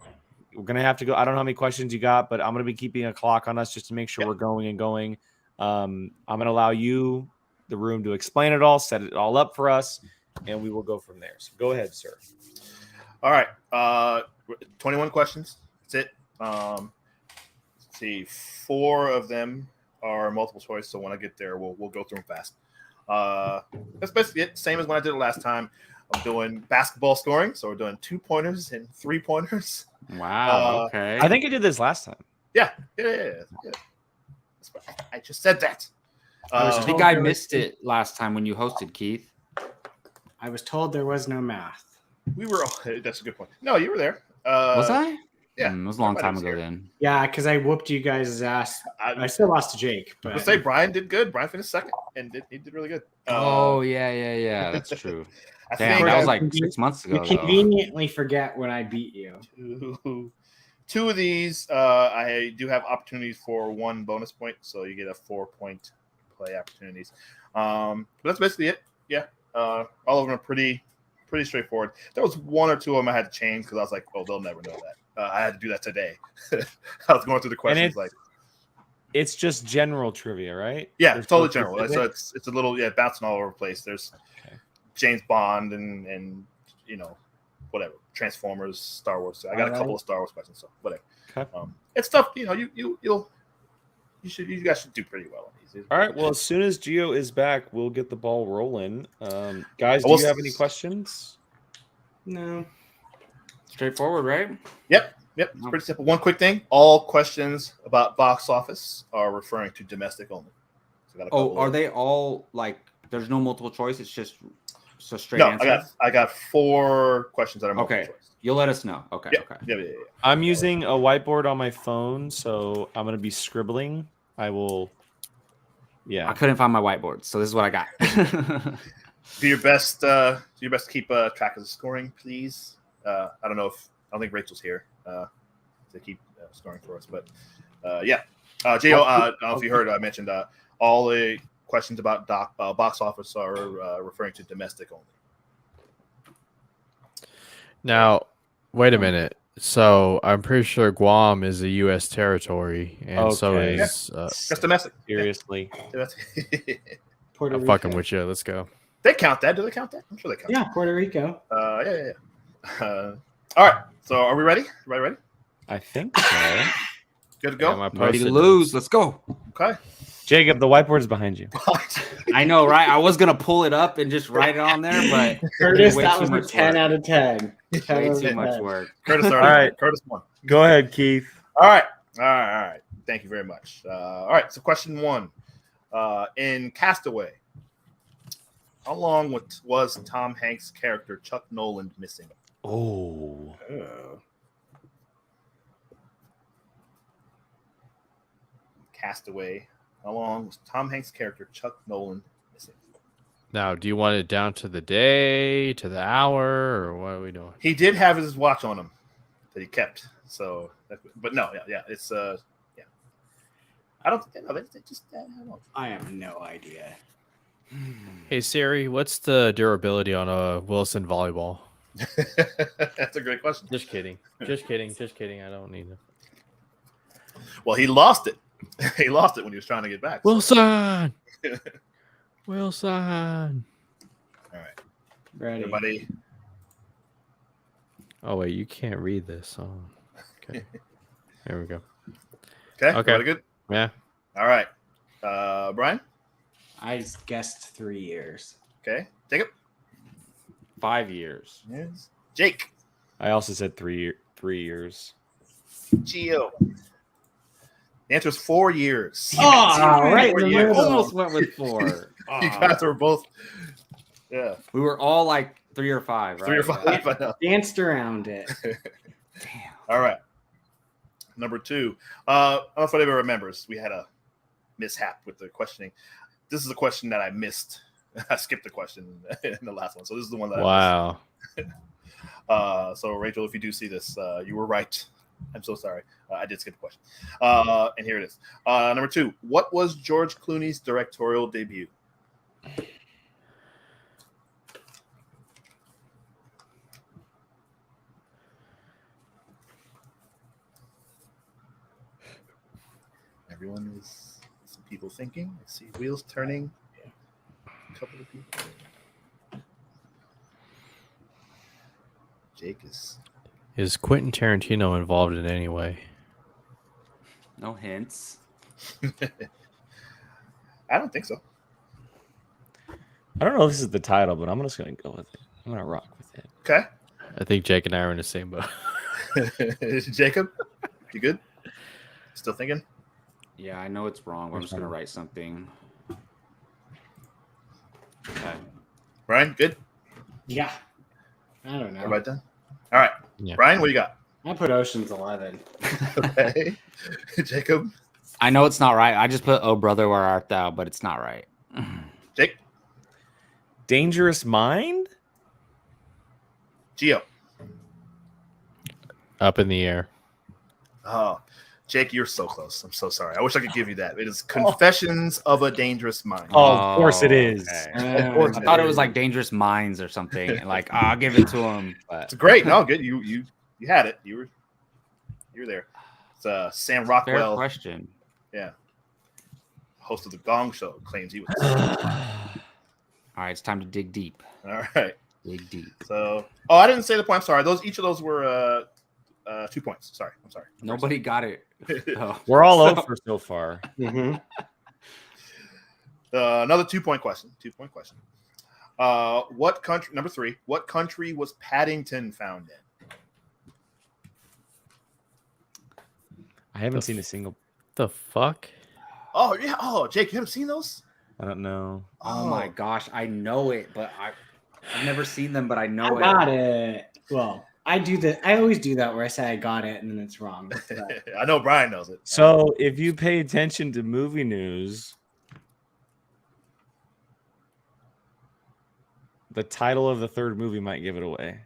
We're going to have to go. I don't know how many questions you got, but I'm going to be keeping a clock on us just to make sure we're going and going. I'm going to allow you, the room, to explain it all, set it all up for us, and we will go from there. So go ahead, sir. All right. 21 questions. That's it. see, 4 of them are multiple choice. So when I get there, we'll go through them fast. That's basically it. Same as when I did it last time. I'm doing basketball scoring, so we're doing 2-pointers and 3-pointers. Wow. Okay. I think I did this last time. Yeah. I just said that. I think I missed it last time when you hosted, Keith. I was told there was no math. We were. That's a good point. No, you were there. Was I? Yeah, It was a long everybody time was ago here. then. Yeah, because I whooped you guys' ass. I still lost to Jake, but I'll say Brian did good. Brian finished second, and he did really good. Oh yeah. That's true. I Damn, think that was like you- 6 months you ago. Though. conveniently forget when I beat you. two of these. I do have opportunities for 1 bonus point, so you get a 4-point play opportunities. But that's basically it. Yeah, all of them are pretty straightforward. There was 1 or 2 of them I had to change because I was like, oh, they'll never know that. I had to do that today. I was going through the questions like. It's just general trivia, right? Yeah, There's totally no general. specific? So it's a little bouncing all over the place. There's James Bond and whatever, Transformers, Star Wars. I got a couple of Star Wars questions, so whatever. Okay. It's stuff you guys should do pretty well on these. All right. Well, as soon as Gio is back, we'll get the ball rolling. Guys, do you have any questions? No. Straightforward, right? Yep. It's pretty simple. One quick thing: all questions about box office are referring to domestic only. So I got a couple Are of- they all like? There's no multiple choice. It's just straight No, answer. I got 4 questions that are multiple Okay. choice. You'll let us know. Okay. Yeah. Okay. Yeah. I'm using a whiteboard on my phone, so I'm going to be scribbling. I will. Yeah. I couldn't find my whiteboard, so this is what I got. Do your best. Do your best to keep track of the scoring, please. I don't think Rachel's here to keep scoring for us, but yeah. Jo, I don't know if you heard. I mentioned all the questions about box office are referring to domestic only. Now, wait a minute. So I'm pretty sure Guam is a U.S. territory, and so Okay. is. Just domestic. Seriously. Puerto I'm Rico. fucking with you. Let's go. They count that. Do they count that? I'm sure they count. Yeah, Puerto Rico. Yeah. All right. So are we ready? Ready? I think so. Good to go. Yeah, my Ready to post-it lose? Let's go. Okay. Jacob, the whiteboard's behind you. I know, right? I was gonna pull it up and just write it on there, but Curtis, way that too was a much 10 work. out of 10. 10 Way out of too much 10. work. Curtis already. All right. Curtis won. Go ahead, Keith. All right. Thank you very much. All right. So question 1. In Castaway, how long was Tom Hanks' character Chuck Noland missing? Oh. Castaway. How long was Tom Hanks' character Chuck Noland missing? Now, do you want it down to the day, to the hour, or what are we doing? He did have his watch on him that he kept. So, but no, yeah, it's yeah. I don't think they just. I don't know. I have no idea. Hey Siri, what's the durability on a Wilson volleyball? That's a great question. Just kidding. Just kidding. I don't need it. Well, he lost it. He lost it when he was trying to get back. Wilson. All right, Ready. everybody. Oh wait, you can't read this. Oh, okay. There we go. Okay. Okay. Everybody good. Yeah. All right. Brian. I guessed 3 years. Okay. Jacob. 5 years. Yes. Jake. I also said 3 years. Gio. The answer is 4 years. Oh, right. 4 in the years. middle. Almost went with 4. You guys were both. Yeah. We were all like 3 or 5, right? 3 or 5. I know. Danced around it. Damn. All right. Number 2. I don't know if anybody remembers. We had a mishap with the questioning. This is a question that I missed. I skipped the question in the last one. So this is the one that Wow. I missed. So Rachel, if you do see this, you were right. I'm so sorry. I did skip the question. And here it is. Number 2. What was George Clooney's directorial debut? Everyone is some people thinking. I see wheels turning. A couple of people. Jake is. Is Quentin Tarantino involved in any way? No hints. I don't think so. I don't know if this is the title, but I'm just gonna go with it. I'm gonna rock with it. Okay. I think Jake and I are in the same boat. Jacob, you good? Still thinking? Yeah, I know it's wrong. But I'm just gonna write something. Okay. Brian, good? Yeah. I don't know. Everybody done? All right. Yeah. Brian, what do you got? I put Ocean's 11. Okay. Jacob, I know it's not right. I just put "Oh brother, where art thou?" but it's not right. Jake, Dangerous Mind? Gio. Up in the air. Oh, Jake, you're so close. I'm so sorry. I wish I could give you that. It is Confessions of a Dangerous Mind. Oh, of course it is. okay. Of course I it thought it is. was like Dangerous Minds or something. And like, I'll give it to him. But It's great. No, good. You had it. You were there. It's Sam fair Rockwell, question. host of the Gong Show, claims he was. All right, it's time to dig deep. All right. Dig deep. So, I didn't say the point. I'm sorry. Each of those were 2 points. Sorry. I'm sorry. Nobody got it. Oh. We're all So- over so far. Mm-hmm. Another 2-point question. 2-point question. What country? Number 3. What country was Paddington found in? I haven't seen a single. The fuck? Oh yeah. Oh, Jake, you haven't seen those? I don't know. Oh my gosh, I know it, but I've never seen them, but I know I got it. Well, I do that. I always do that where I say I got it and then it's wrong. But I know Brian knows it. So if you pay attention to movie news, the title of the third movie might give it away.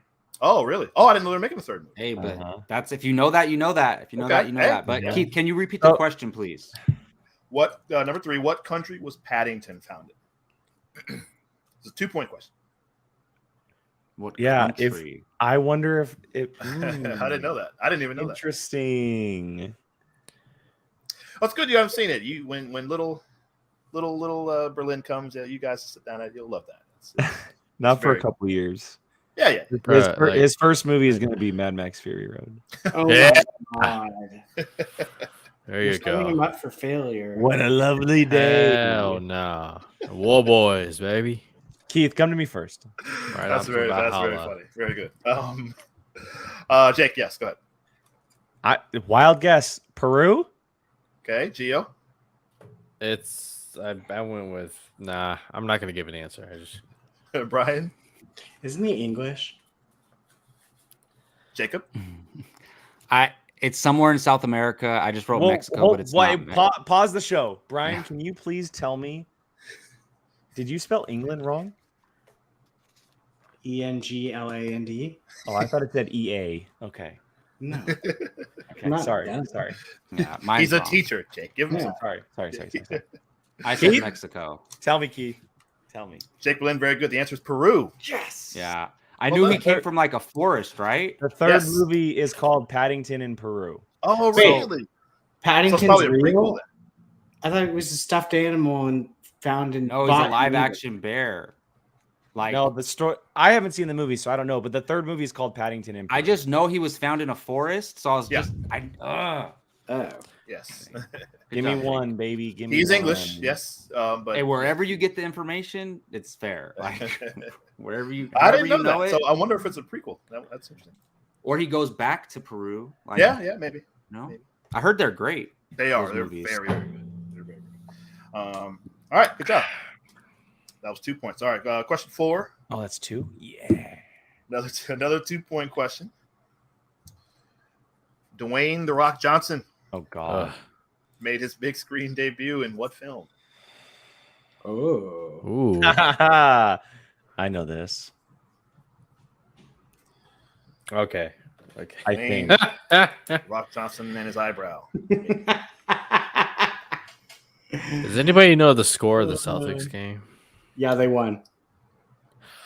Oh, really? Oh, I didn't know they were making a third movie. Hey, but Uh-huh. that's if you know that, you know that. If you know Okay. that, you know Hey. that. But Yeah. Keith, can you repeat the Oh. question, please? What number 3? What country was Paddington found in? It's a 2-point question. What Yeah, country? I wonder if it. I didn't know that. I didn't even know that. Interesting. That's good. You haven't seen it. You when little Berlin comes, you guys sit down. You'll love that. It's Not for very- a couple years. yeah, yeah. His first movie is going to be Mad Max Fury Road. oh Yeah. my god. There you You're setting him go. up for failure. What a lovely day. Hell no. War boys, baby. Keith, come to me first. Right that's on very from Valhalla. funny. Very good. Jake, yes, go ahead. Wild guess. Peru? Okay, Gio. I went with nah. I'm not gonna give an answer. I just Brian. Isn't he English? Jacob. It's somewhere in South America. I just wrote Mexico, but it's wait, not. pause the show. Brian, can you please tell me? Did you spell England wrong? ENGLAND? Oh, I thought it said EA. Okay. No. Okay. Not Sorry. that. Sorry. Yeah, mine's He's a wrong. teacher, Jake. Give him Yeah. some. Sorry. I said Keith? Mexico. Tell me, Keith. Tell me. Jake Berlin, very good. The answer is Peru. Yes. Yeah, I Well, knew he that- came from like a forest, right? The third Yes. movie is called Paddington in Peru. Oh, Wait. really? So it's Paddington's probably a real? prequel then. I thought it was a stuffed animal and found in. No, he's a live action bear. Like, No, the story. I haven't seen the movie, so I don't know. But the third movie is called Paddington in Peru. I just know he was found in a forest, so I was Yeah. just Oh. Yes. Give me one, baby. Give me. He's one. English, yes. But Hey, wherever you get the information, it's fair. Like wherever you, I wherever didn't you know that. it, So I wonder if it's a prequel. That's interesting. or he goes back to Peru. Like, Yeah, maybe. no, maybe. I heard they're great. They are. Those They're movies. very, very good. They're very good. All right, good job. That was 2 points. All right, question 4. Oh, that's 2. Yeah. Another 2-point question. Dwayne "The Rock" Johnson Oh God. made his big screen debut in what film? Oh. ooh. I know this. Okay. I Dwayne think. Rock Johnson and his eyebrow. Does anybody know the score of the Celtics game? Yeah, they won.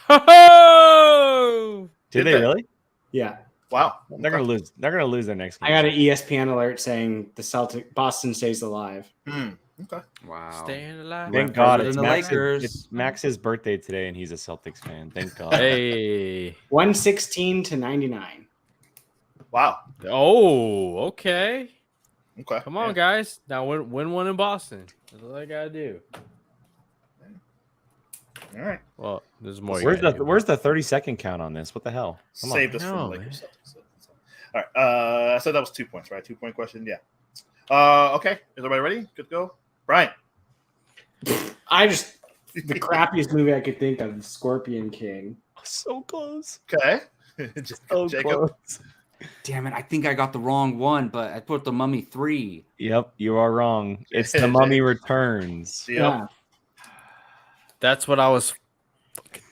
Oh! Did Did they they? really? Yeah. Wow. They're gonna lose. They're gonna lose their next game. I got an ESPN alert saying Boston stays alive. Okay. Wow. Staying alive. Thank Went God further it's than the Max's, Lakers. it's Max's birthday today, and he's a Celtics fan. Thank God. Hey. 116 to 99. Wow. Oh, okay. Okay. Come on, guys. Now win one in Boston. That's all I gotta do. All right. Well, there's more. you Where's gotta do. the 30-second count on this? What the hell? Come on. Save this I from know, the Lakers. man. So that's all right. I said that was 2 points, right? 2 point question. Yeah. Okay. Is everybody ready? Good to go. Brian. The crappiest movie I could think of, Scorpion King. So close. Okay. So Jacob. close. Damn it! I think I got the wrong one, but I put the Mummy 3. Yep, you are wrong. It's The Mummy Returns. Gio. That's what I was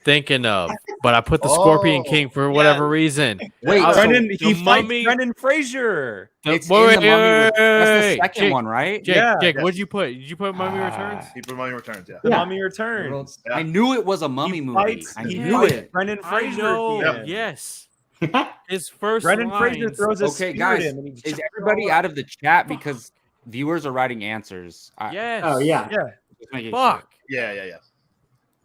thinking of, but I put the Scorpion Oh, King for whatever yeah. reason. Wait, I was- Brendan, the he fights Mummy- Brendan Fraser. It's Wait, in the Mummy. wait, That's the wait, second Jake, one, right? Jake, Yeah, Jake, yes. what'd you put? Did you put Mummy Returns? He put Money Returns. Yeah. The Yeah. Mummy Returns. Yeah. I knew it was a Mummy He movie. fights- I he knew fights it. Brendan I Fraser. know. at the end. Yes. His first Brendan lines. Fraser throws a Okay, spear guys, at him and he Is chucks it everybody all out of the chat because viewers are writing answers? Yes. Oh yeah, Yeah. Just making Fuck. Yeah.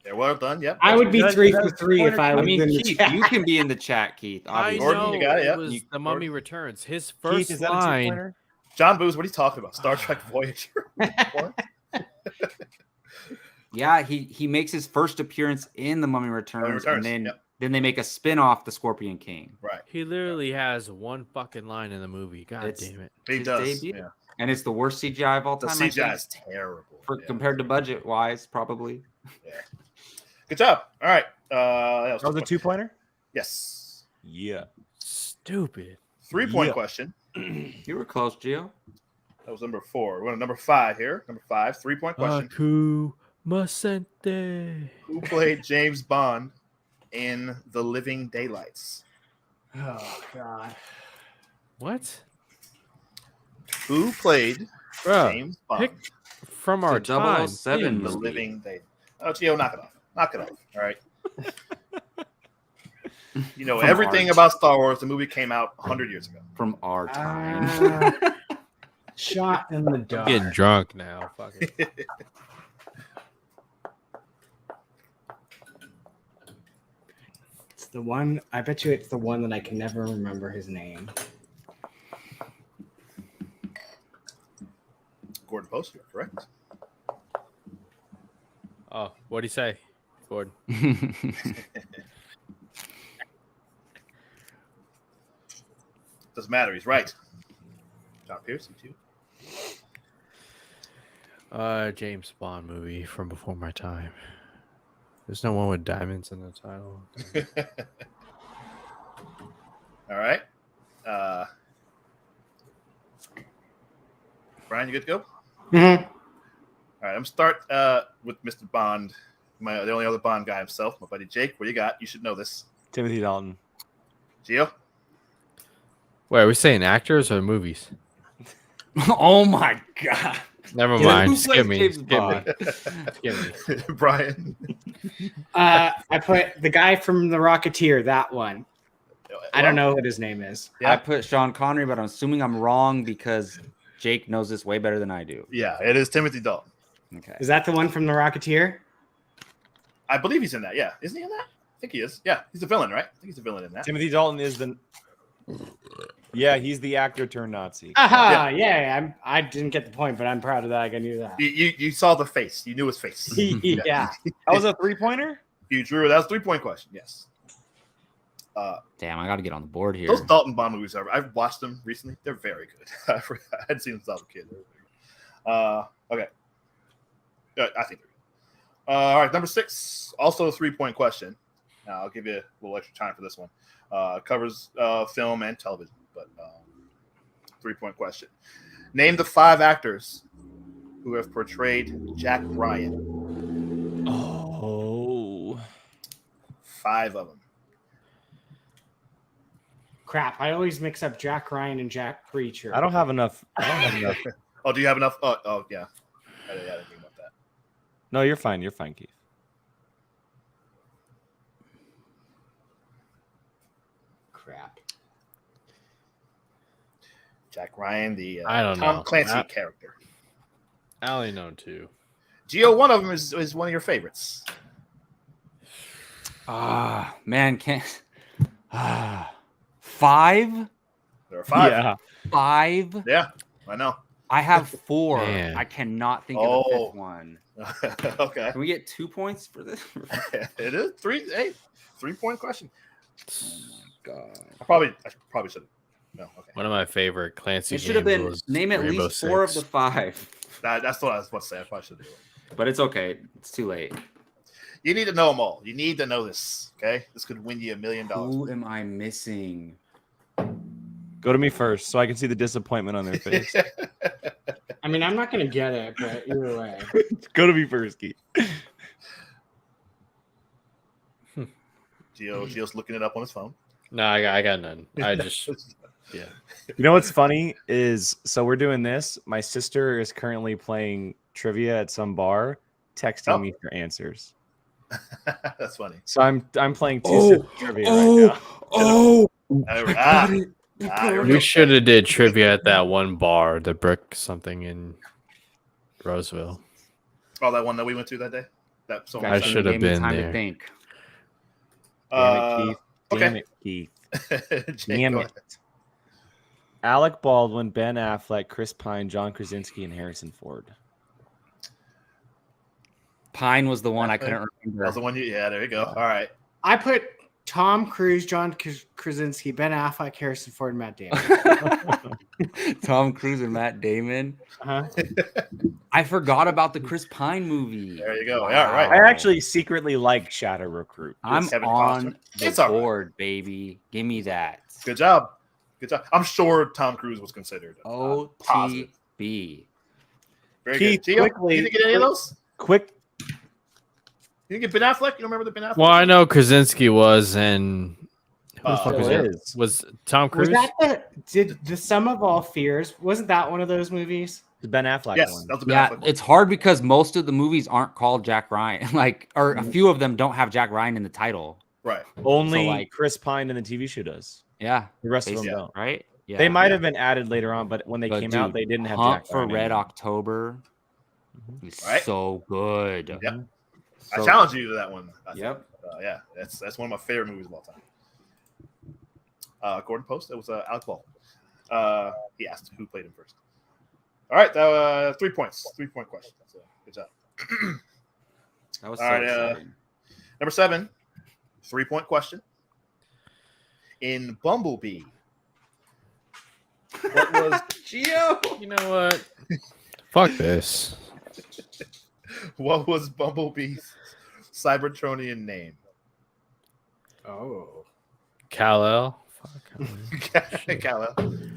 Yeah, well done. Yep. I would be That's- 3 that's for 3 if I I was mean, in the Keith, chat. you can be in the chat, Keith. I Obviously. Gordon, know you got it, it yep. was The Mummy Returns. His Keith, first is that a line. two-pointer? John Booz, what are you talking about? Star Trek Voyager. What? Yeah, he makes his first appearance in The Mummy Returns, Returns, and then yep. then they make a spin-off, The Scorpion King. Right. He literally has one fucking line in the movie. God It's- damn it. He His does. debut. Yeah. And it's the worst CGI of all The time. I CGI think, is terrible. for Yeah. compared to budget-wise, probably. Good job. All right. That That was a two. two-pointer? Yes. Yeah. Stupid. 3-point Yeah. question. You were close, Gio. That was number 4. We're going to number 5 here. Number 5, 3-point question. Aku Masente. Who played James Bond in The Living Daylights? Oh god. What? Who played Bro, James Bond pick from our It's a time. 007 in please. The movie. Living Daylights? Oh, Gio, knock it off. Knock it off. All right. You know From everything art. about Star Wars. The movie came out 100 years ago. From our time. Shot in the dark. Getting drunk now. Fuck it. It's the one. I bet you it's the one that I can never remember his name. Gordon Post, you're correct. Oh, what'd he say, Gordon? Doesn't matter. He's right. John Pierce, you too. James Bond movie from before my time. There's no one with diamonds in the title. All right. Brian, you good to go? Mhm. All right. I'm start with Mr. Bond, the only other Bond guy himself, my buddy Jake. What do you got? You should know this. Timothy Dalton. Gio? Wait, are we saying actors or movies? Oh my god. Never Who mind. plays Skip me. James Skip me. Bond? Skip me. Brian? I put the guy from The Rocketeer. That one. I don't know what his name is. Yeah. I put Sean Connery, but I'm assuming I'm wrong because Jake knows this way better than I do. Yeah, it is Timothy Dalton. Okay. Is that the one from The Rocketeer? I believe he's in that. Yeah. Isn't he in that? I think he is. Yeah. He's a villain, right? I think he's a villain in that. Timothy Dalton is the. Yeah, he's the actor turned Nazi. Aha! Yeah, I didn't get the point, but I'm proud of that. I knew that. You saw the face. You knew his face. Yeah. That was a three-pointer? You drew. That was a 3-point question. Yes. Damn, I got to get on the board here. Those Dalton Bond movies I've watched them recently. They're very good. I hadn't seen them since I was a kid. Okay. I think they're good. All right, number 6, also a 3-point question. I'll give you a little extra time for this one. Covers film and television, but 3-point question. Name the 5 actors who have portrayed Jack Ryan. Oh. 5 of them. Crap! I always mix up Jack Ryan and Jack Preacher. I don't have enough. Oh, do you have enough? Oh yeah. I didn't think about that. No, you're fine. You're fine, Keith. Crap. Jack Ryan, the I don't Tom know. Clancy character. I only know 2. Gio, one of them is one of your favorites. Man, can't. 5? There are 5. Yeah. 5? Yeah, I know. I have 4. Man. I cannot think of a Oh. 5th one. Okay. Can we get 2 points for this? It is 3. Hey, 3-point question. Oh my god! I probably should. No. Okay. One of my favorite Clancy It should have games been was name at Rainbow least 4 of Six. the 5. That's what I was about to say. I probably should do it. But it's okay. It's too late. You need to know them all. You need to know this. Okay, this could win you $1 million. Who am I missing? Go to me first so I can see the disappointment on their face. I mean, I'm not going to get it, but either way. Go to me first, Keith. Gio's looking it up on his phone. No, I got none. I just yeah. You know what's funny is so we're doing this. My sister is currently playing trivia at some bar, texting me for answers. That's funny. So I'm playing two trivia right now. We should have did trivia at that one bar, the Brick something in Roseville. Oh, that one that we went to that day. That so I should have been time there. to think. Damn okay. it, Keith. Jake, Damn go it. ahead. Alec Baldwin, Ben Affleck, Chris Pine, John Krasinski, and Harrison Ford. Pine was the one I couldn't That remember. was the one yeah, there you go. All right. I put Tom Cruise, John Krasinski, Ben Affleck, Harrison Ford, and Matt Damon. Tom Cruise and Matt Damon. Uh-huh. I forgot about the Chris Pine movie. There you go. Wow. Yeah, right. I actually secretly like Shadow Recruit. I'm Kevin on Costner. the It's all right. board, baby. Give me that. Good job. Good job. I'm sure Tom Cruise was considered. Positive. OTB. Very Keith, good. Gio, quickly- you didn't get any of those? Quick, You didn't get Ben Affleck? You don't remember the Ben Affleck? Well, I know Krasinski was, and who the fuck was still it? is. Was Tom Cruise? Was that the Sum of All Fears? Wasn't that one of those movies? the Ben Affleck Yes, one. that was the Ben Yeah, Affleck one. it's hard because most of the movies aren't called Jack Ryan. Or a few of them don't have Jack Ryan in the title. Right. Only So, like- Chris Pine in the TV show does. Yeah. The rest of them basically, don't. right? Yeah. They might have been added later on, but when they But came dude, out, they didn't have Hunt Jack for Ryan in Red them. October. It's Right. so good. Yep. So I challenge you to that one. I think. Yep. Yeah, that's one of my favorite movies of all time. Gordon Post. It was Alec Baldwin. He asked who played him first. All right, 3 points. 3-point question. So, good job. That was All so right, exciting. Number 7, 3-point question. In Bumblebee, what was Gio. You know what? Fuck this. what was Bumblebee's Cybertronian name? Oh. Kal-El. Fuck. Kal-El.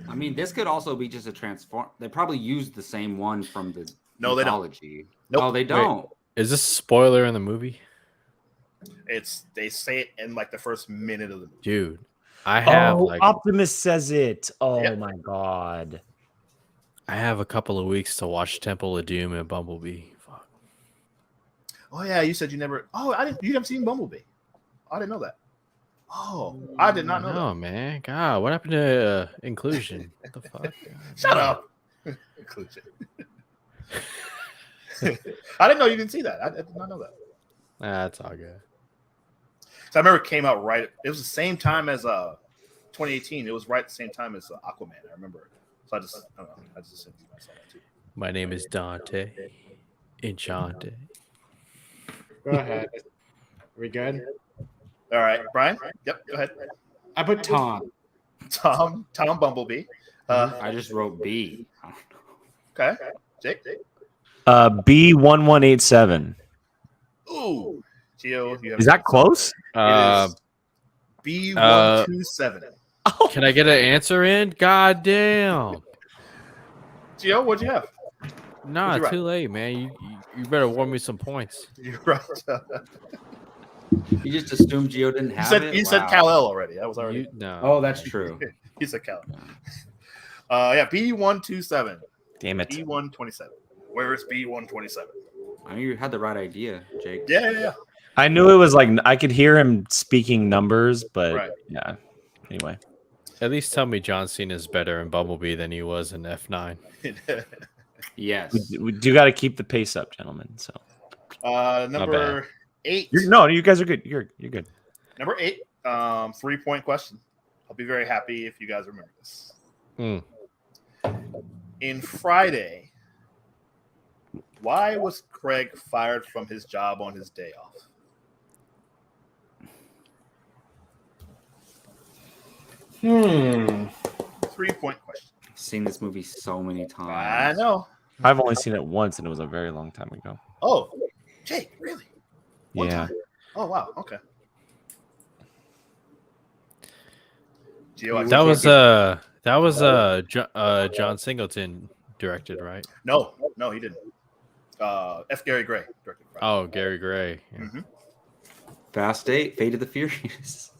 I mean, this could also be just a transform. They probably used the same one from the No, they don't. mythology. Nope. Oh, they don't. Is this a spoiler in the movie? They say it in like the first minute of the movie. Dude, I have Optimus says it. Oh Yep. my god. I have a couple of weeks to watch Temple of Doom and Bumblebee. Fuck. Oh yeah, you said you never. Oh, I didn't. You haven't seen Bumblebee. I didn't know that. Oh, I did not know No, that. man. God, what happened to inclusion? What the fuck? Shut up. Inclusion. I didn't know you didn't see that. I did not know that. That's all good. So I remember it came out right. It was the same time as 2018. It was right at the same time as Aquaman. I remember. So I don't know. I just assumed I saw that too. My name is Dante. Enchante. Go ahead. Are we good? All right, Brian. Yep. Go ahead. I put Tom. Tom Bumblebee. I just wrote B. Okay. Jake. B1187. Ooh. Gio, you have Is that close? It is B127. Can I get an answer in? God damn. Gio, what'd you have? Nah, What'd you too late, man. You better award me some points. You're right. You just assumed Gio didn't have it. You said Wow. Kal-El already. That was already. No. Oh, that's true. You said Kal-El. Yeah, B127. Damn it. B127. Where is B127? I mean, you had the right idea, Jake. Yeah. I knew it was like I could hear him speaking numbers, but Right. yeah. Anyway. At least tell me John Cena is better in Bumblebee than he was in F9. Yes. We do got to keep the pace up, gentlemen. So Number 8. you guys are good. You're good. Number 8. 3-point question. I'll be very happy if you guys remember this. In Friday, why was Craig fired from his job on his day off? Hmm. 3-point question. I've seen this movie so many I times. know. I've only seen it once, and it was a very long time ago. Oh, Jake, really? One Yeah. time? Oh, wow. Okay. Gio, I That was John Singleton directed, right? No, he didn't. F. Gary Gray directed. Friday. Oh, Gary Gray. Yeah. Mm-hmm. Fast 8, Fate of the Furious.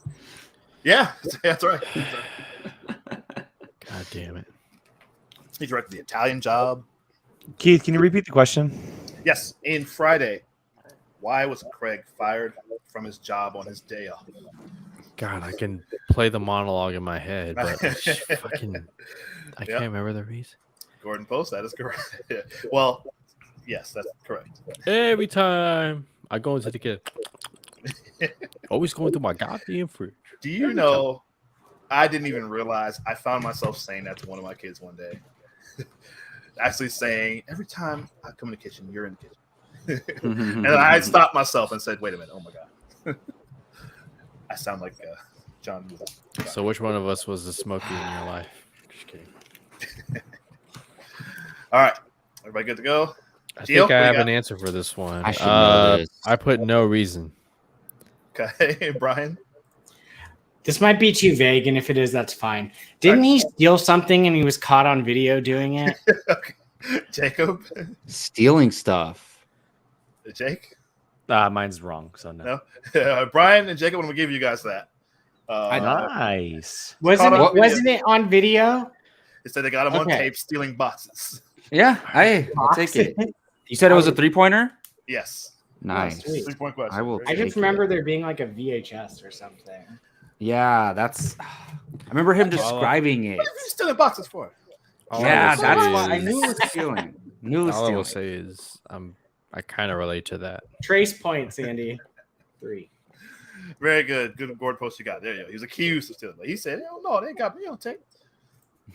Yeah, that's right. God damn it. He directed The Italian Job. Keith, can you repeat the question? Yes, in Friday, why was Craig fired from his job on his day off? God, I can play the monologue in my head, but I can't remember the reason. Gordon Post, that is correct. Well, yes, that's correct. Every time I go into the kitchen, always going through my goddamn fridge. Do you know, I didn't even realize I found myself saying that to one of my kids one day. Actually saying, every time I come in the kitchen, you're in the kitchen. And I had stopped myself and said, wait a minute, oh my God. I sound like John. So which one of us was the smoky in your life? Just kidding. All right. Everybody good to go? I Gio, think I have got? an answer for this one. I should know this. I put no reason. Okay, Brian. This might be too vague, and if it is, that's fine. Didn't he steal something and he was caught on video doing it? Okay. Jacob. Stealing stuff. Jake. Mine's wrong, so no. No. Brian and Jacob, I'm gonna give you guys that. Nice. Wasn't Caught on wasn't it on video? They said they got him on Okay. tape stealing boxes. Yeah, I'll take it. You said it was a 3-pointer? Yes. Nice. sweet. 3-point question. I will I take just it. remember there being like a VHS or something. Yeah, that's. I remember him describing it. What are you stealing boxes for? Yeah, will that's say why I is- knew it was stealing. Knew it was All I will stealing. say is I kind of relate to that. Trace points, Andy. 3. Very good. Good board post you got. There you go. He was accused of stealing. But he said, oh, no, they got me on tape.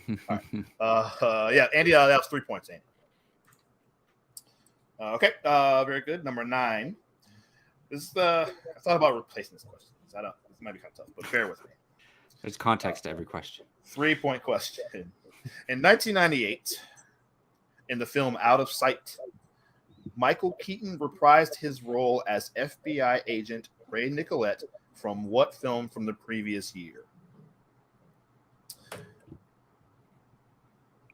Yeah, Andy, that was 3 points, Andy. Okay, very good. Number 9. This is I thought about replacing this question. This might be kind of tough, but bear with me. There's context to every question. 3-point question. In 1998, in the film Out of Sight, Michael Keaton reprised his role as FBI agent Ray Nicolette from what film from the previous year?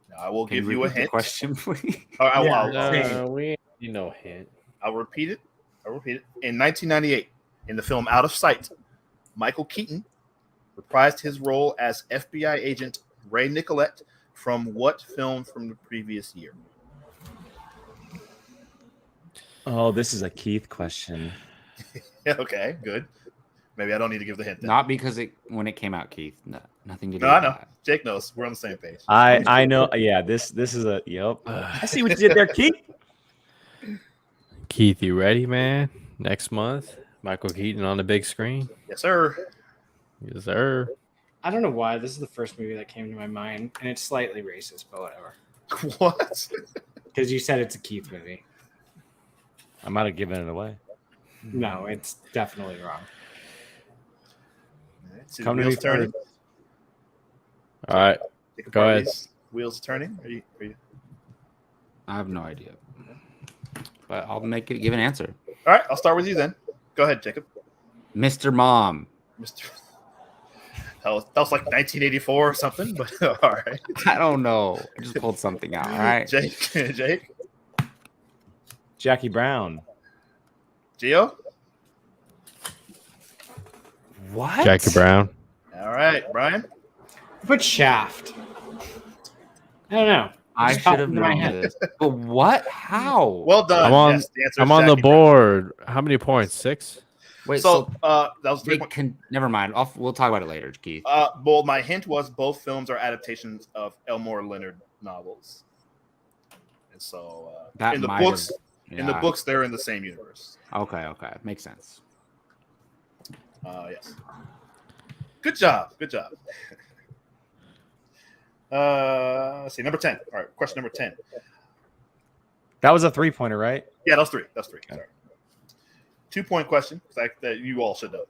Now, I will give you a repeat the hint. question, please? We no hint. I'll repeat it. In 1998, in the film Out of Sight, Michael Keaton reprised his role as FBI agent Ray Nicolette from what film from the previous year? Oh, this is a Keith question. Yeah, okay, good. Maybe I don't need to give the hint then. Not because when it came out, Keith. No, nothing to do No, I with know. that. Jake knows. We're on the same page. I know. Yeah, this is a yep. I see what you did there, Keith. Keith, you ready, man? Next month, Michael Keaton on the big screen. Yes, sir. Yes, sir. I don't know why. This is the first movie that came to my mind, and it's slightly racist, but whatever. What? Because you said it's a Keith movie. I might have given it away. No, it's definitely wrong. Come to Wheels me turning. All right. Jacob Go ahead. Harvey's Wheels turning. Are you? I have no idea. But I'll give an answer. All right, I'll start with you then. Go ahead, Jacob. Mr. Mom. Mr. That was like 1984 or something, but all right. I don't know. I just pulled something out. All right. Jake. Jackie Brown. Gio. What? Jackie Brown. All right, Brian. Put Shaft. I don't know. I Just popped should have into my known head. this. But what? How? Well done. I'm on- Yes, the answer is I'm on the Jackie Brown. board. How many points? 6? Wait, So that was 3 Jake never mind. We'll talk about it later, Keith. Well, my hint was both films are adaptations of Elmore Leonard novels, and so That in the might books, have- in the yeah. books, they're in the same universe. Okay. Makes sense. Yes. Good job. Let's see, number 10. All right, question number 10. That was a 3-pointer, right? Yeah, that's 3. That's 3. Okay. Sorry. 2-point question that you all should know.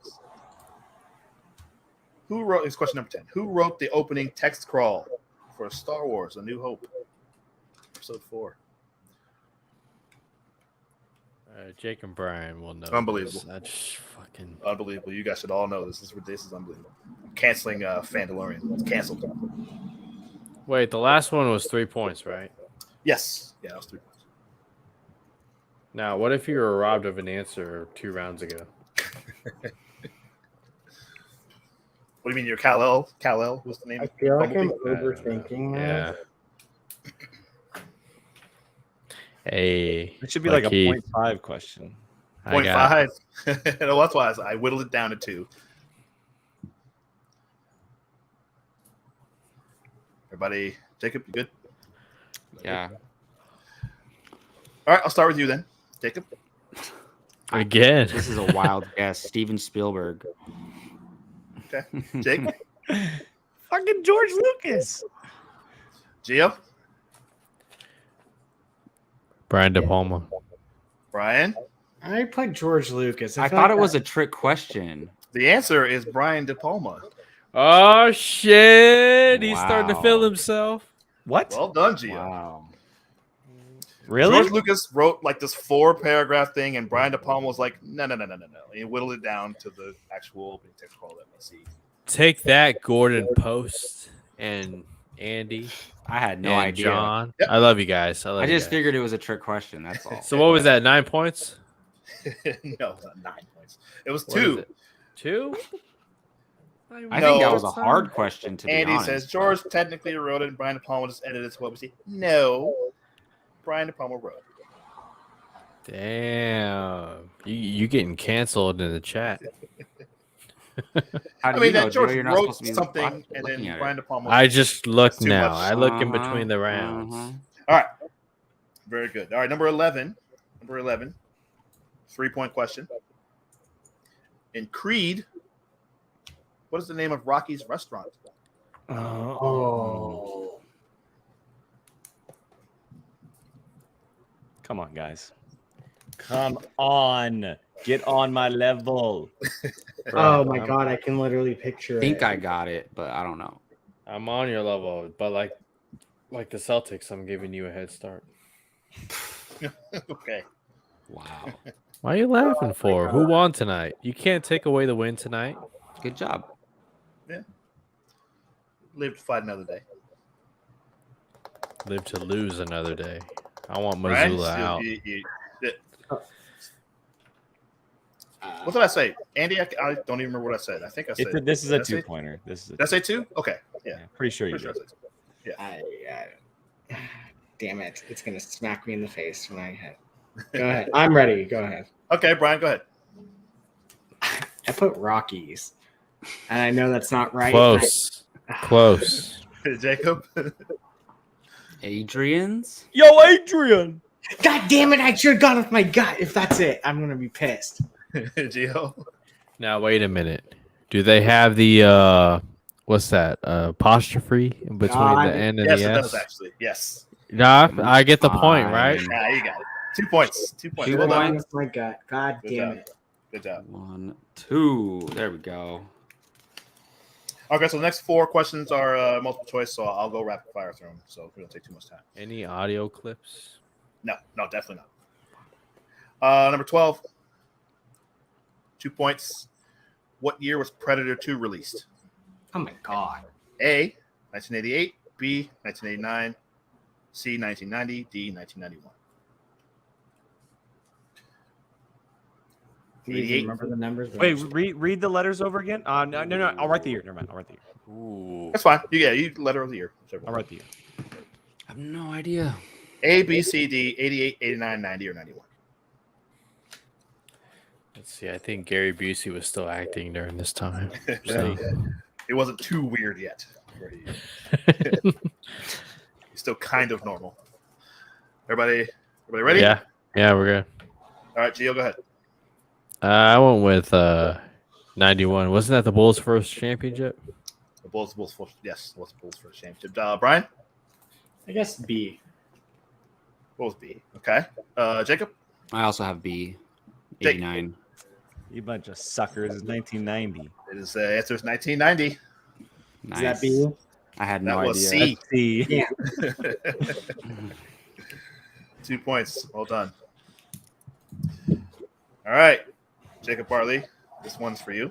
Who wrote? It's question number 10. Who wrote the opening text crawl for Star Wars: A New Hope, Episode 4? Jake and Brian will know. Unbelievable. This. That's fucking Unbelievable. You guys should all know this. This is unbelievable. Canceling Fandalorian. It's canceled. Wait, the last one was 3 points, right? Yes. Yeah, that was 3 points. Now, what if you were robbed of an answer 2 rounds ago? What do you mean you're Kal-El? Kal-El was the name? I feel like I'm Bumblebee? overthinking Yeah. that. Hey, It should be like a Keith, 0.5 question. I got 0.5. No, that's why I whittled it down to 2. Everybody, Jacob, you good? Yeah. All right, I'll start with you then, Jacob. again. This is a wild guess. Steven Spielberg. Okay, Jake, Fucking George Lucas. Gio, Brian De Palma. Brian. I put George Lucas. I feel thought like it was a trick question. The answer is Brian De Palma. Oh shit! He's starting to feel Wow. himself. What? Well done, Gio. Wow. Really? George Lucas wrote like this 4-paragraph thing, and Brian De Palma was like, no. He whittled it down to the actual opening text crawl that we see. Take that, Gordon Post and Andy. I had no and idea. John. Yep. I love you guys. I love I you just guys. figured it was a trick question. That's all. So what was that? 9 points? No, it's not 9 points. It was What is 2. it? 2? I No. think that was a hard question to be Andy honest. says George technically wrote it, and Brian De Palma just edited it to what we see. No, Brian De Palma wrote it. Damn. You getting canceled in the chat. How I do mean, you know, that George Joe? You're not wrote supposed to be something, and looking then at Brian it. De Palma. I just look That's too now. much. I look in Uh-huh, between the rounds. uh-huh. All right, very good. All right, number 11. 3-point question. In Creed, what is the name of Rocky's restaurant? Oh. Come on, guys. Come on. Get on my level. Oh my god, I can literally picture I think it. I got it, but I don't know. I'm on your level, but like the Celtics, I'm giving you a head start. Okay. Wow. Why are you laughing for? Who won tonight? You can't take away the win tonight. Good job. Live to fight another day. Live to lose another day. I want Right? Missoula So out. what did I say? Andy, I don't even remember what I said. I think I said. This is a Did I say- 2-pointer. This is a Did I say 2? Okay. Yeah. yeah, pretty sure you Pretty sure did. I said 2. Damn it. It's going to smack me in the face when I hit. Go ahead. I'm ready. Go ahead. Okay, Brian, go ahead. I put Rockies. And I know that's not right. Close. Close. Jacob. Adrian's? Yo, Adrian. God damn it. I should have gone with my gut. If that's it, I'm going to be pissed. Gio. Now wait a minute. Do they have the what's that? Apostrophe in between God. the N and Yes, the it S? does actually. Yes. Nah, I get the point, right? Fine. Yeah, you got it. 2 points. 2 points. Two Well done. points. With my gut. God Good damn job. it. Good job. 1, 2. There we go. Okay, so the next 4 questions are multiple choice, so I'll go rapid fire through them, so we don't take too much time. Any audio clips? No, definitely not. Number 12. 2 points. What year was Predator 2 released? Oh my God. A, 1988, B, 1989, C, 1990, D, 1991. Do you even 88. remember the numbers? Wait, read the letters over again. No. I'll write the year. Never mind. I'll write the year. Ooh. That's fine. You letter of the year. Whichever I'll one. write the year. I have no idea. A, B, C, D, 88, 89, 90, or 91. Let's see. I think Gary Busey was still acting during this time. So, it wasn't too weird yet. Where he's still kind of normal. Everybody ready? Yeah, we're good. All right, Gio, go ahead. I went with 91. Wasn't that the Bulls' first championship? I Bulls for shame. Brian, I guess B. Bulls B. Okay. Jacob, I also have B. Jake. 89. You bunch of suckers. It's 1990. it is answer is 1990. Nice. Is that B? I had That no was idea. C. Yeah. 2 points. Well done. All right, Jacob Bartley, this one's for you.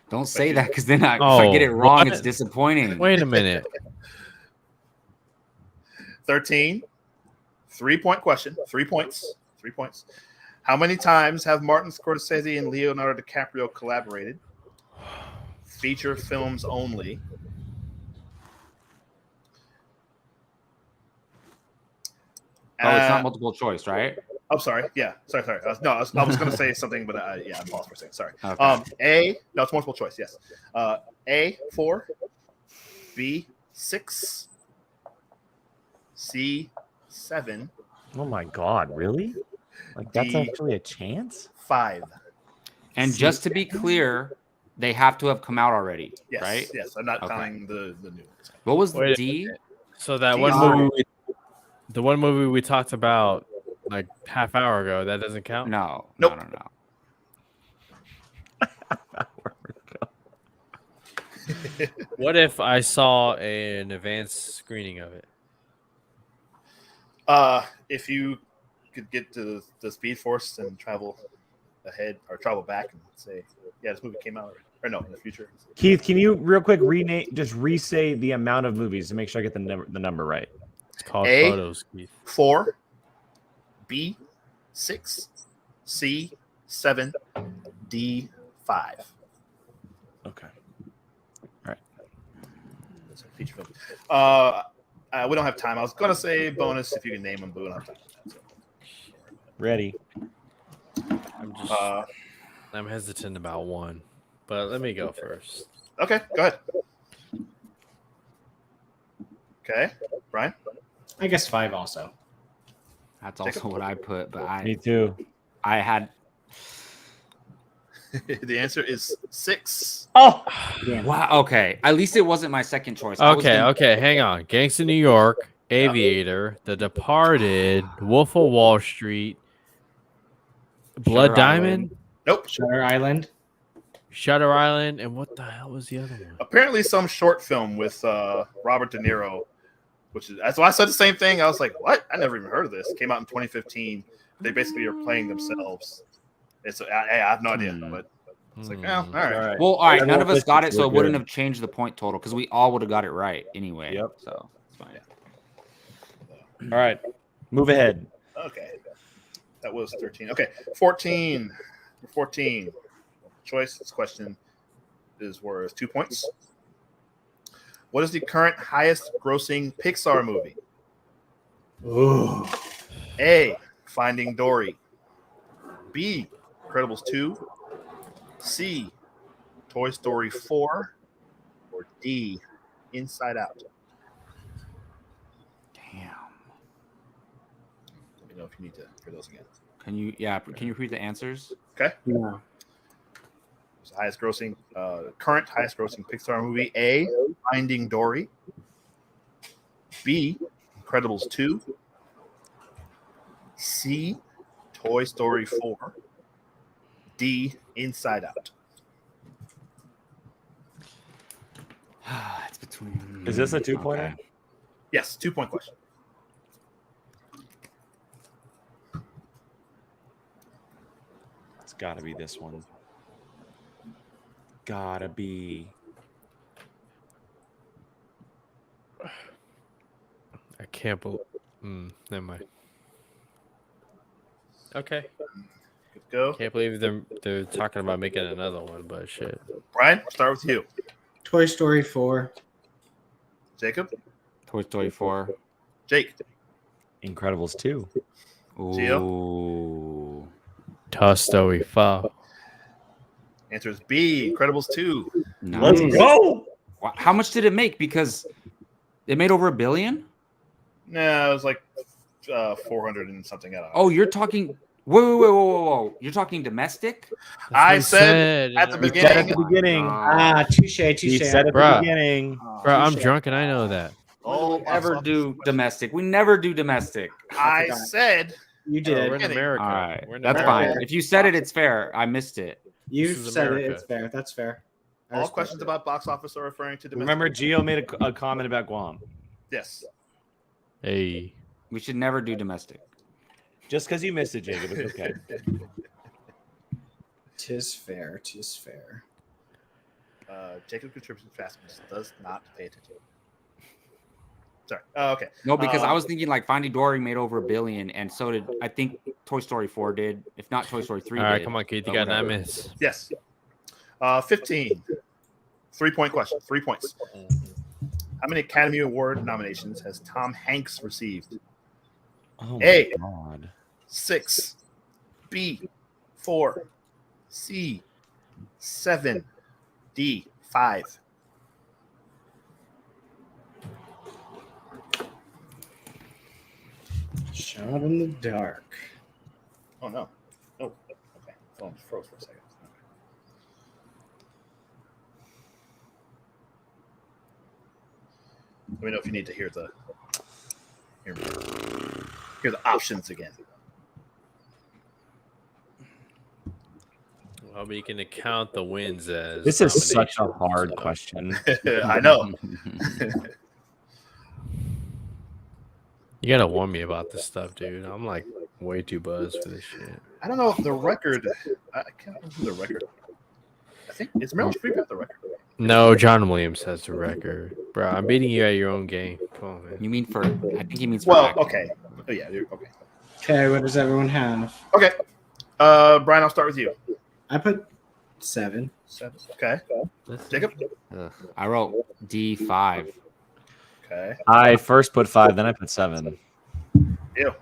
Don't say that because then if I get it wrong, what? it's disappointing. Wait a minute. 13. 3-point question. 3 points. 3 points. How many times have Martin Scorsese and Leonardo DiCaprio collaborated? Feature films only. Oh, it's not multiple choice, right? I'm sorry. Yeah. Sorry. I was going to say something, but I paused for a second. Sorry. Okay. No, it's multiple choice. Yes. A, 4. B, 6. C, 7. Oh my God, really? Like that's D, actually a chance? 5. And just to be clear, they have to have come out already, Yes. right? Yes. I'm not Okay. counting the new ones. What was the Wait a D? So that D. one movie, the one movie we talked about like half hour ago, that doesn't count. No. Nope. No. What if I saw an advanced screening of it? If you could get to the Speed Force and travel ahead or travel back and say, yeah, this movie came out already. Or no, in the future. Keith, can you real quick re-say the amount of movies to make sure I get the number right? It's called A. Photos, Keith. 4. B, 6. C, 7. D, 5. Okay. That's a feature film. We don't have time. I was going to say bonus if you can name them, but we don't have time for that. So. Ready. I'm hesitant about one, but let me go first. Okay, go ahead. Okay, Brian? I guess 5 also. That's also what I put, but Me too. I had. The answer is 6. Oh, Yeah. Wow. Okay. At least it wasn't my second choice. I was gonna- Okay, hang on. Gangs of New York, Aviator, The Departed, Wolf of Wall Street, Blood Shutter Diamond, Island. Nope. Shutter Island. Shutter Island, and what the hell was the other one? Apparently some short film with Robert De Niro, which is that's why I said the same thing. I was like, what? I never even heard of this. Came out in 2015. They basically are playing themselves. I have no idea, but it's like, oh, all right. Well, all right. Everyone None of us got it, listens, so it we're wouldn't good. have changed the point total because we all would have got it right anyway. Yep. So it's fine. all right. Move ahead. Okay. That was 13. Okay, 14. 14. Choice. This question is worth 2 points. What is the current highest grossing Pixar movie? Ooh. A, Finding Dory. B, Incredibles 2. C, Toy Story 4. Or D, Inside Out. Damn. Let me know if you need to hear those again. Can you repeat the answers? Okay. Yeah. It's the highest grossing, current highest grossing Pixar movie. A, Finding Dory. B, Incredibles 2. C, Toy Story 4. D, Inside Out. It's between. Is this a 2-pointer? Okay. Yes, 2-point question. It's got to be this one. Gotta be. I can't believe. Never mind. Okay. Good to go. Can't believe they're talking about making another one, but shit. Brian, we'll start with you. Toy Story 4. Jacob, Toy Story 4. Jake, Incredibles 2. Ooh. Toy Story 4. answer is B, Incredibles 2. Nice. go. Wow, how much did it make? Because it made over $1 billion. No, it was like 400 and something. I don't know. Oh, you're talking. Whoa. You're talking domestic? I said at the You said at beginning. the beginning. Touche. You said at the Bruh. beginning. Bro, I'm touche. drunk and I know that. Oh, We never do domestic. We never do domestic. I forgot. said You Bro, did. we're in America. All right, We're in that's America. fine. If you said it, it's fair. I missed it. You've This is said it. America. It's fair. That's fair. I all respect questions it. about box office are referring to domestic. Remember, Gio made a comment about Guam. Yes. Hey. We should never do domestic. Just because you missed it, Jacob, it's okay. Tis fair. Tis fair. Jacob contribution fastness does not pay attention. Sorry. Okay. No, because I was thinking like Finding Dory made over $1 billion, and so did I think Toy Story 4 did. If not, Toy Story 3 All right, did. come on, Keith. You But got 9 whatever. minutes. Yes. 15. 3-point question. 3 points. How many Academy Award nominations has Tom Hanks received? Oh A. my god. 6. B. 4. C. 7. D. 5. Shot in the dark. Oh, no. Oh, okay. Phone froze for a second. Let me know if you need to hear the options again. Well, but you can count the wins as. This is such a nominations, hard so- question. I know. You gotta warn me about this stuff, dude. I'm like way too buzzed for this shit. I don't know if the record. I can't remember the record. I think it's Meryl Streep at the record. No, John Williams has the record, bro. I'm beating you at your own game. Come on, man. You mean for? I think he means for Well, acting. okay. Oh yeah, okay. Okay, what does everyone have? Okay. Brian, I'll start with you. I put 7. 7. Okay. Jacob. Ugh. I wrote D5. Okay. I first put 5, then I put 7. Ew.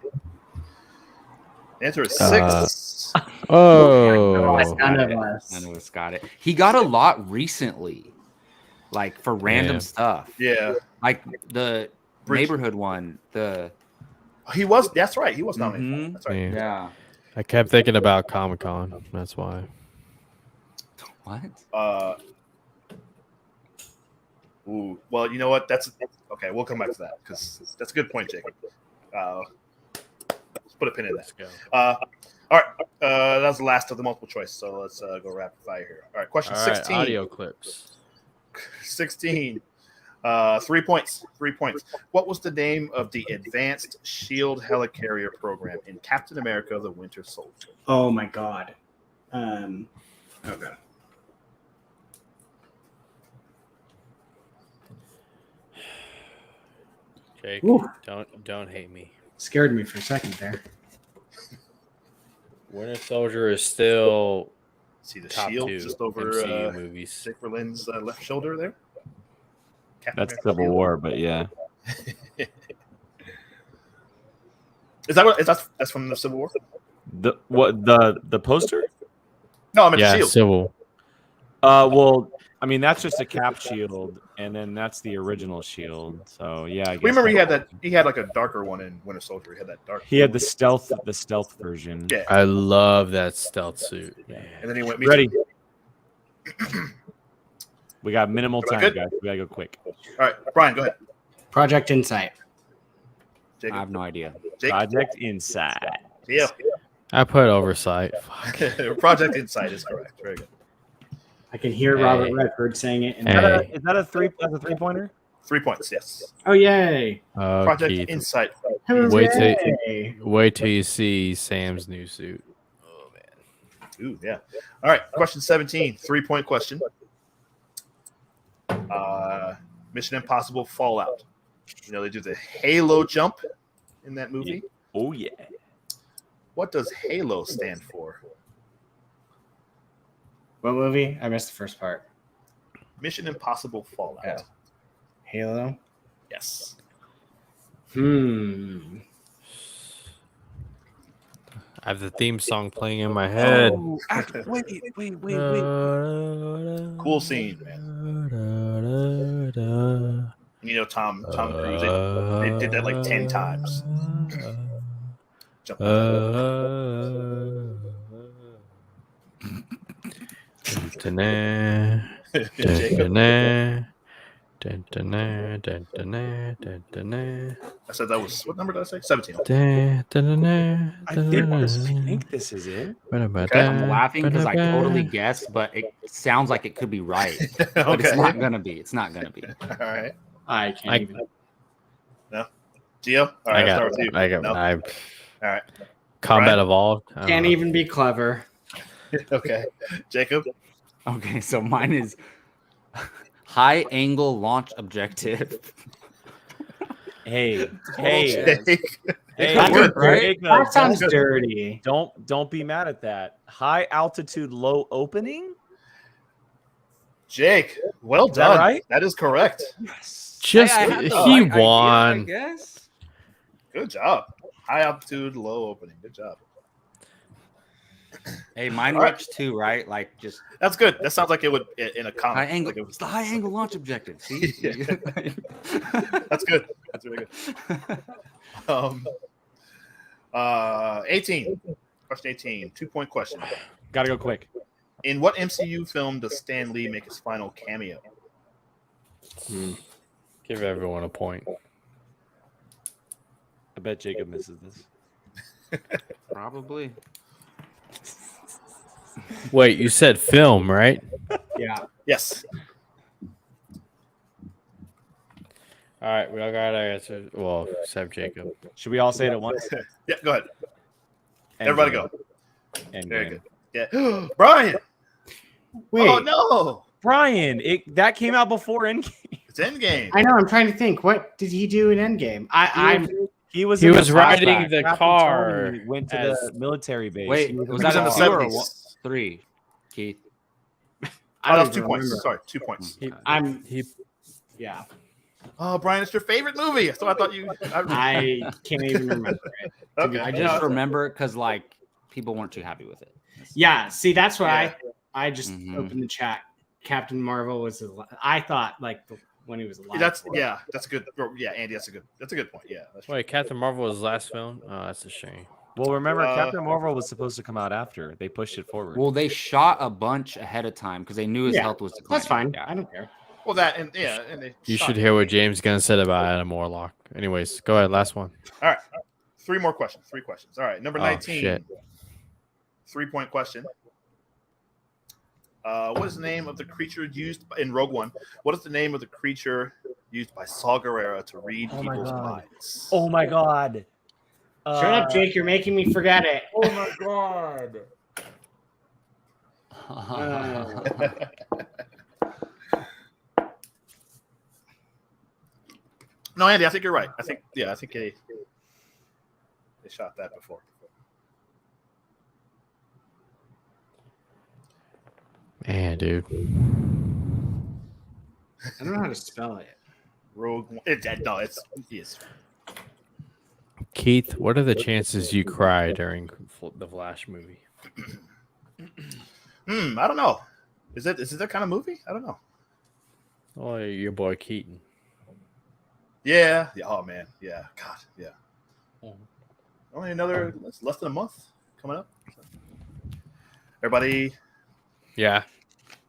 The answer is 6. Oh, None of us. I know it's got it. He got a lot recently, like for random Yeah. stuff. Yeah. Like the Bridge- neighborhood one. The He was. That's right. He was nominated. Mhm. That's right. Yeah. yeah. I kept thinking about Comic-Con. That's why. What? Ooh. Well, you know what? That's okay. We'll come back to that because that's a good point, Jacob. Let's put a pin in that. Let's go. All right. That was the last of the multiple choice. So let's go rapid fire here. All right. Question All right, 16. audio clips. 16. 3 points. 3 points. What was the name of the Advanced Shield Helicarrier program in Captain America: The Winter Soldier? Oh my god. Oh god. Jake, Ooh. don't hate me. Scared me for a second there. Winter Soldier is still See the top shield 2 just over MCU movies. Dick Berlin's left shoulder there. Captain That's America Civil shield. War, but yeah. Is that what? Is that's from the Civil War? The poster? No, I meant the Yeah, shield. Civil. Well, I mean that's just a cap shield, and then that's the original shield. So yeah, I guess We remember he that- had that. He had like a darker one in Winter Soldier. He had that dark. He had the stealth version. Yeah. I love that stealth suit. Man. And then he went. Ready? We got minimal Am I time, good? guys. We gotta go quick. All right, Brian, go ahead. Project Insight. I Jacob. have no idea. Jake. Project Inside. Yeah. I put Oversight. Fuck. Project Insight is correct. Very good. I can hear Hey. Robert Redford saying it. Hey. Is that a three-pointer? 3 points. Yes. Oh yay! Oh, Project Keith. Insight. Wait till- Hooray. Wait till you see Sam's new suit. Oh man. Ooh, yeah. All right. Question 17. 3-point question. Mission Impossible Fallout. You know, they do the Halo jump in that movie. Oh yeah. What does Halo stand for? What movie? I missed the first part. Mission Impossible Fallout. Yeah. Halo. Yes. Hmm. I have the theme song playing in my head. Oh, wait. Cool scene, man. You know, Tom Cruise. They did that like 10 times. Jump. Jacob. I said that was what number did I say? 17. I think this is it. Okay. I'm laughing because I totally guessed, but it sounds like it could be right. But it's Okay. not gonna be. It's not gonna be. All right. I can't even. No. Gio? All right, I'll start with you. No? All right. Combat Brian? Evolved. I don't Can't know. even be clever. Okay. Jacob? Okay, so mine is high angle launch objective. Hey, Jake? hey, Work, right? Jacob, That sounds dirty. don't be mad at that. High altitude, low opening. Jake, well that done. right? That is correct. Just I had the he right idea, I won. guess. Good job. High altitude, low opening. Good job. Hey, mine All right. works too, right? Like just That's good. That sounds like it would in a comic. high angle. Like it was- It's the high angle launch objective. See? That's good. That's really good. 18. Question 18. 2-point question. Gotta go quick. In what MCU film does Stan Lee make his final cameo? Give everyone a point. I bet Jacob misses this. Probably. Wait, you said film, right? Yeah. Yes. All right, we all got our answers. Well, except Jacob. Should we all say it at once? Yeah, go ahead. Everybody go. Endgame. Very good. Yeah. Brian. Wait. Oh, no. Brian, that came out before Endgame. It's Endgame. I know. I'm trying to think. What did he do in Endgame? I'm. He was He in the was riding flashback. the Captain car Tony went to as- the military base. Wait, He was was that in the a 2 or 70s. 3? Keith. Oh, I that don't was 2 even points. remember. Sorry, 2 points. I'm. He Yeah. Oh, Brian, it's your favorite movie. So I thought you. I can't even remember it. Okay. I just remember because like people weren't too happy with it. Yeah. See, that's why Yeah. I just Mhm. opened the chat. Captain Marvel was. I thought like when he was alive. That's That's a good. Yeah, Andy, that's a good point. Yeah. That's wait, Captain Marvel was his last film. Oh, that's a shame. Well, remember, Uh, Captain Marvel was supposed to come out after. They pushed it forward. Well, they shot a bunch ahead of time because they knew his Yeah, health was declining. That's fine. Yeah. I don't care. Well, that and yeah, and they You shot should it. hear what James Gunn said about Adam Warlock. Anyways, go ahead. Last one. All right. 3 more questions. 3 questions. All right. Number Oh, 19. shit. 3-point question. What is the name of the creature used in Rogue One? What is the name of the creature used by Saw Gerrera to read Oh my people's God. minds? Oh my God. Shut up, Jake. You're making me forget it. Oh my God. No, Andy, I think you're right. I think they shot that before. Man, dude. I don't know how to spell it. Rogue One. No, it's Keith, what are the chances you cry during the Flash movie? I don't know. Is it that kind of movie? I don't know. Oh, your boy Keaton. Yeah. Oh man. Yeah. God. Yeah. Mhm. Only another less than a month coming up. Everybody. Yeah.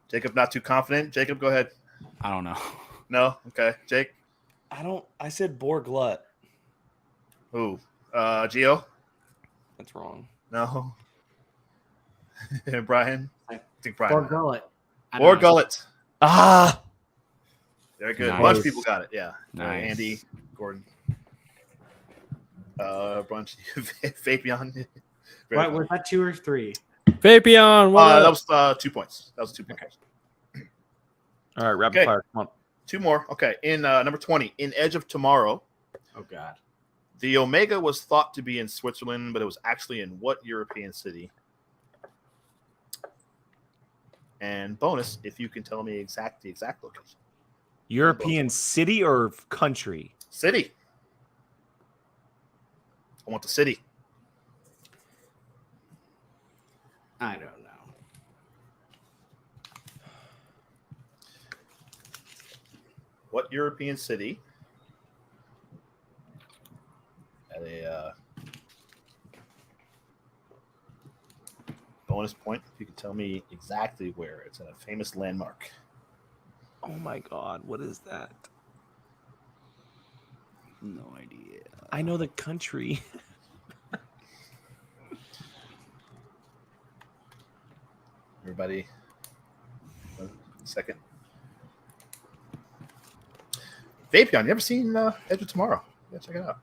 Jacob, not too confident. Jacob, go ahead. I don't know. No. Okay. Jake. I said Borglut. Who? Gio. That's wrong. No. Brian. I think Brian. Or gullet. I don't Or know. Gullet. Ah. Very good. Nice. A bunch of people got it. Yeah. Nice. Andy, Gordon. A bunch. Fabian. What was that? 2 or 3? Fabian, what That up? was 2 points. That was 2 points. All right, rapid Okay. fire. Come on. 2 more. Okay. In number 20, in Edge of Tomorrow, Oh God. the Omega was thought to be in Switzerland, but it was actually in what European city? And bonus, if you can tell me the exact location. European city or country? City. I want the city. I don't know. What European city Bonus point if you can tell me exactly where. It's a famous landmark. Oh my God, what is that? No idea. I know the country. Everybody, 1 second. Vapion, you ever seen Edge of Tomorrow? Yeah, check it out.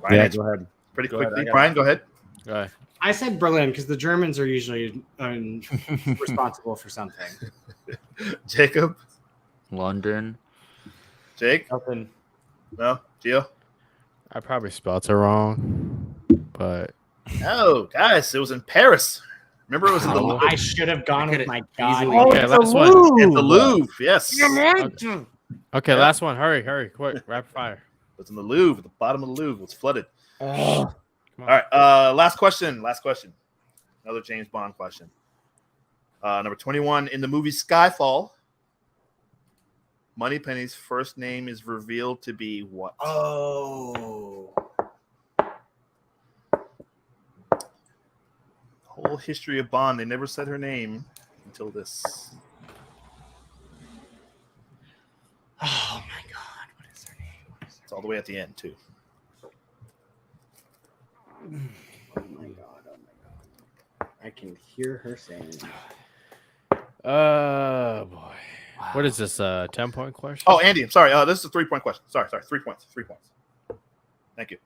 Brian, Yeah, answer go ahead. pretty Go ahead, quickly. I got Brian, go ahead. All right. I said Berlin because the Germans are usually responsible for something. Jacob, London. Jake, Nothing. no, Gio. I probably spelled it wrong, but No, guys, it was in Paris. Remember, it was in the Oh, I should have gone with my God. easily- okay. Last one. in the Louvre. Yes, Okay, last one. Hurry, quick, rapid fire. it was in the Louvre. At the bottom of the Louvre, it was flooded. Come All right, last question. Another James Bond question. Number 21 in the movie Skyfall. Moneypenny's first name is revealed to be what? Oh. Whole history of Bond. They never said her name until this. Oh my God. What is her name? It's all the way at the end too. Oh my God. I can hear her saying it. Oh boy. What is this? 10-point question? Oh, Andy, I'm sorry. This is a 3-point question. Sorry. 3 points. 3 points. Thank you.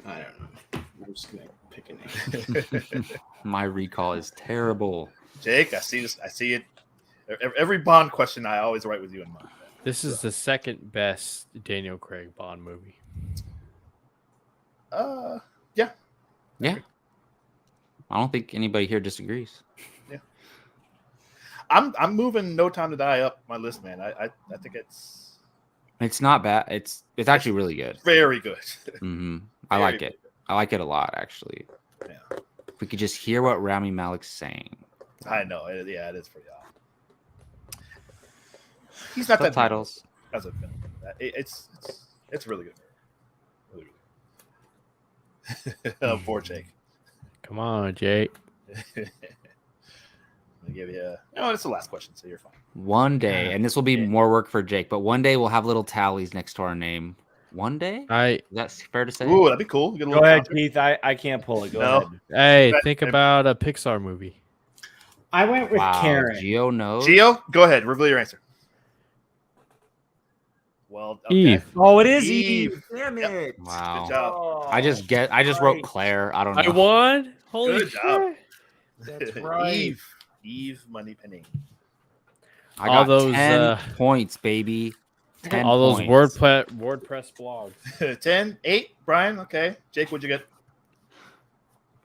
I don't know. I'm just gonna pick a name. My recall is terrible. Jake, I see this. I see it. Every Bond question, I always write with you in mind. This is the second best Daniel Craig Bond movie. Yeah. Yeah. I don't think anybody here disagrees. I'm moving No Time to Die up my list, man. I think it's not bad. It's actually really good. very good. Hmm I like it. I like it a lot, actually. Yeah. If we could just hear what Rami Malek's saying. I know. Yeah, it is pretty odd. He's not that Subtitles. as a film. It's really good. Really good. Oh, poor Jake. Come on, Jake. I'm gonna give you. No, it's the last question, so you're fine. One day, and this will be more work for Jake, but one day we'll have little tallies next to our name. One day? Is that fair to say? Ooh, that'd be cool. Get a Go little ahead, counter. Keith. I can't pull it. Go No. ahead. Hey, But- think about a Pixar movie. I went with Wow, Karen. Gio knows. Gio, go ahead. Reveal your answer. Well, okay. Eve. Oh, it is Eve. Eve. Damn Yep. it. Wow. Good job. Oh, I just wrote Claire. I don't know. I won. Holy Good job. shit. That's right. Eve Moneypenny. I All got those, 10 points, baby. 10 All those points. WordPress blogs. 10, 8, Brian. Okay. Jake, what'd you get?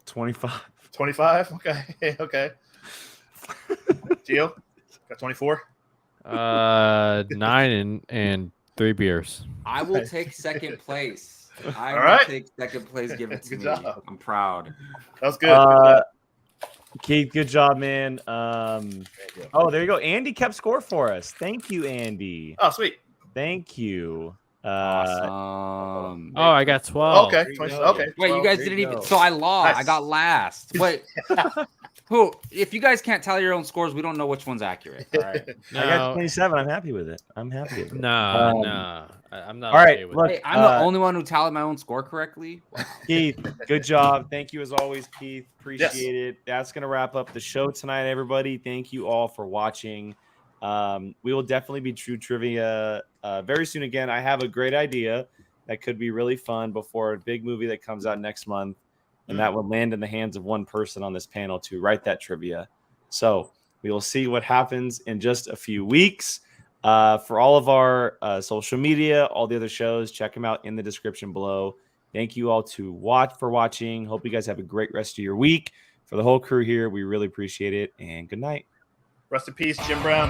25. 25. Okay. Okay. Gio, got 24. 9 and 3 beers. I will take second place. I All will right. take second place. Give it to Good me. job. I'm proud. That was good. Keith, good job, man. Oh, Oh, there you go. Andy kept score for us. Thank you, Andy. oh, sweet. Thank you. Awesome. Oh, I got 12. Okay. there you 20, go. okay. Wait, you Well, guys there you didn't even. go. So I lost. I Nice. got last. Wait. Who? If you guys can't tally your own scores, we don't know which one's accurate. All right. No, I got 27. I'm happy with it. I'm happy with it. no. I'm not All right, okay with look. it. Hey, I'm the only one who tallied my own score correctly. Wow. Keith, good job. Thank you as always, Keith. Appreciate it. That's going to wrap up the show tonight, everybody. Thank you all for watching. We will definitely be True Trivia very soon again. I have a great idea that could be really fun before a big movie that comes out next month, and that will land in the hands of one person on this panel to write that trivia. So we will see what happens in just a few weeks. For all of our social media, all the other shows, check them out in the description below. Thank you all for watching. Hope you guys have a great rest of your week. For the whole crew here, we really appreciate it. And good night. Rest in peace, Jim Brown.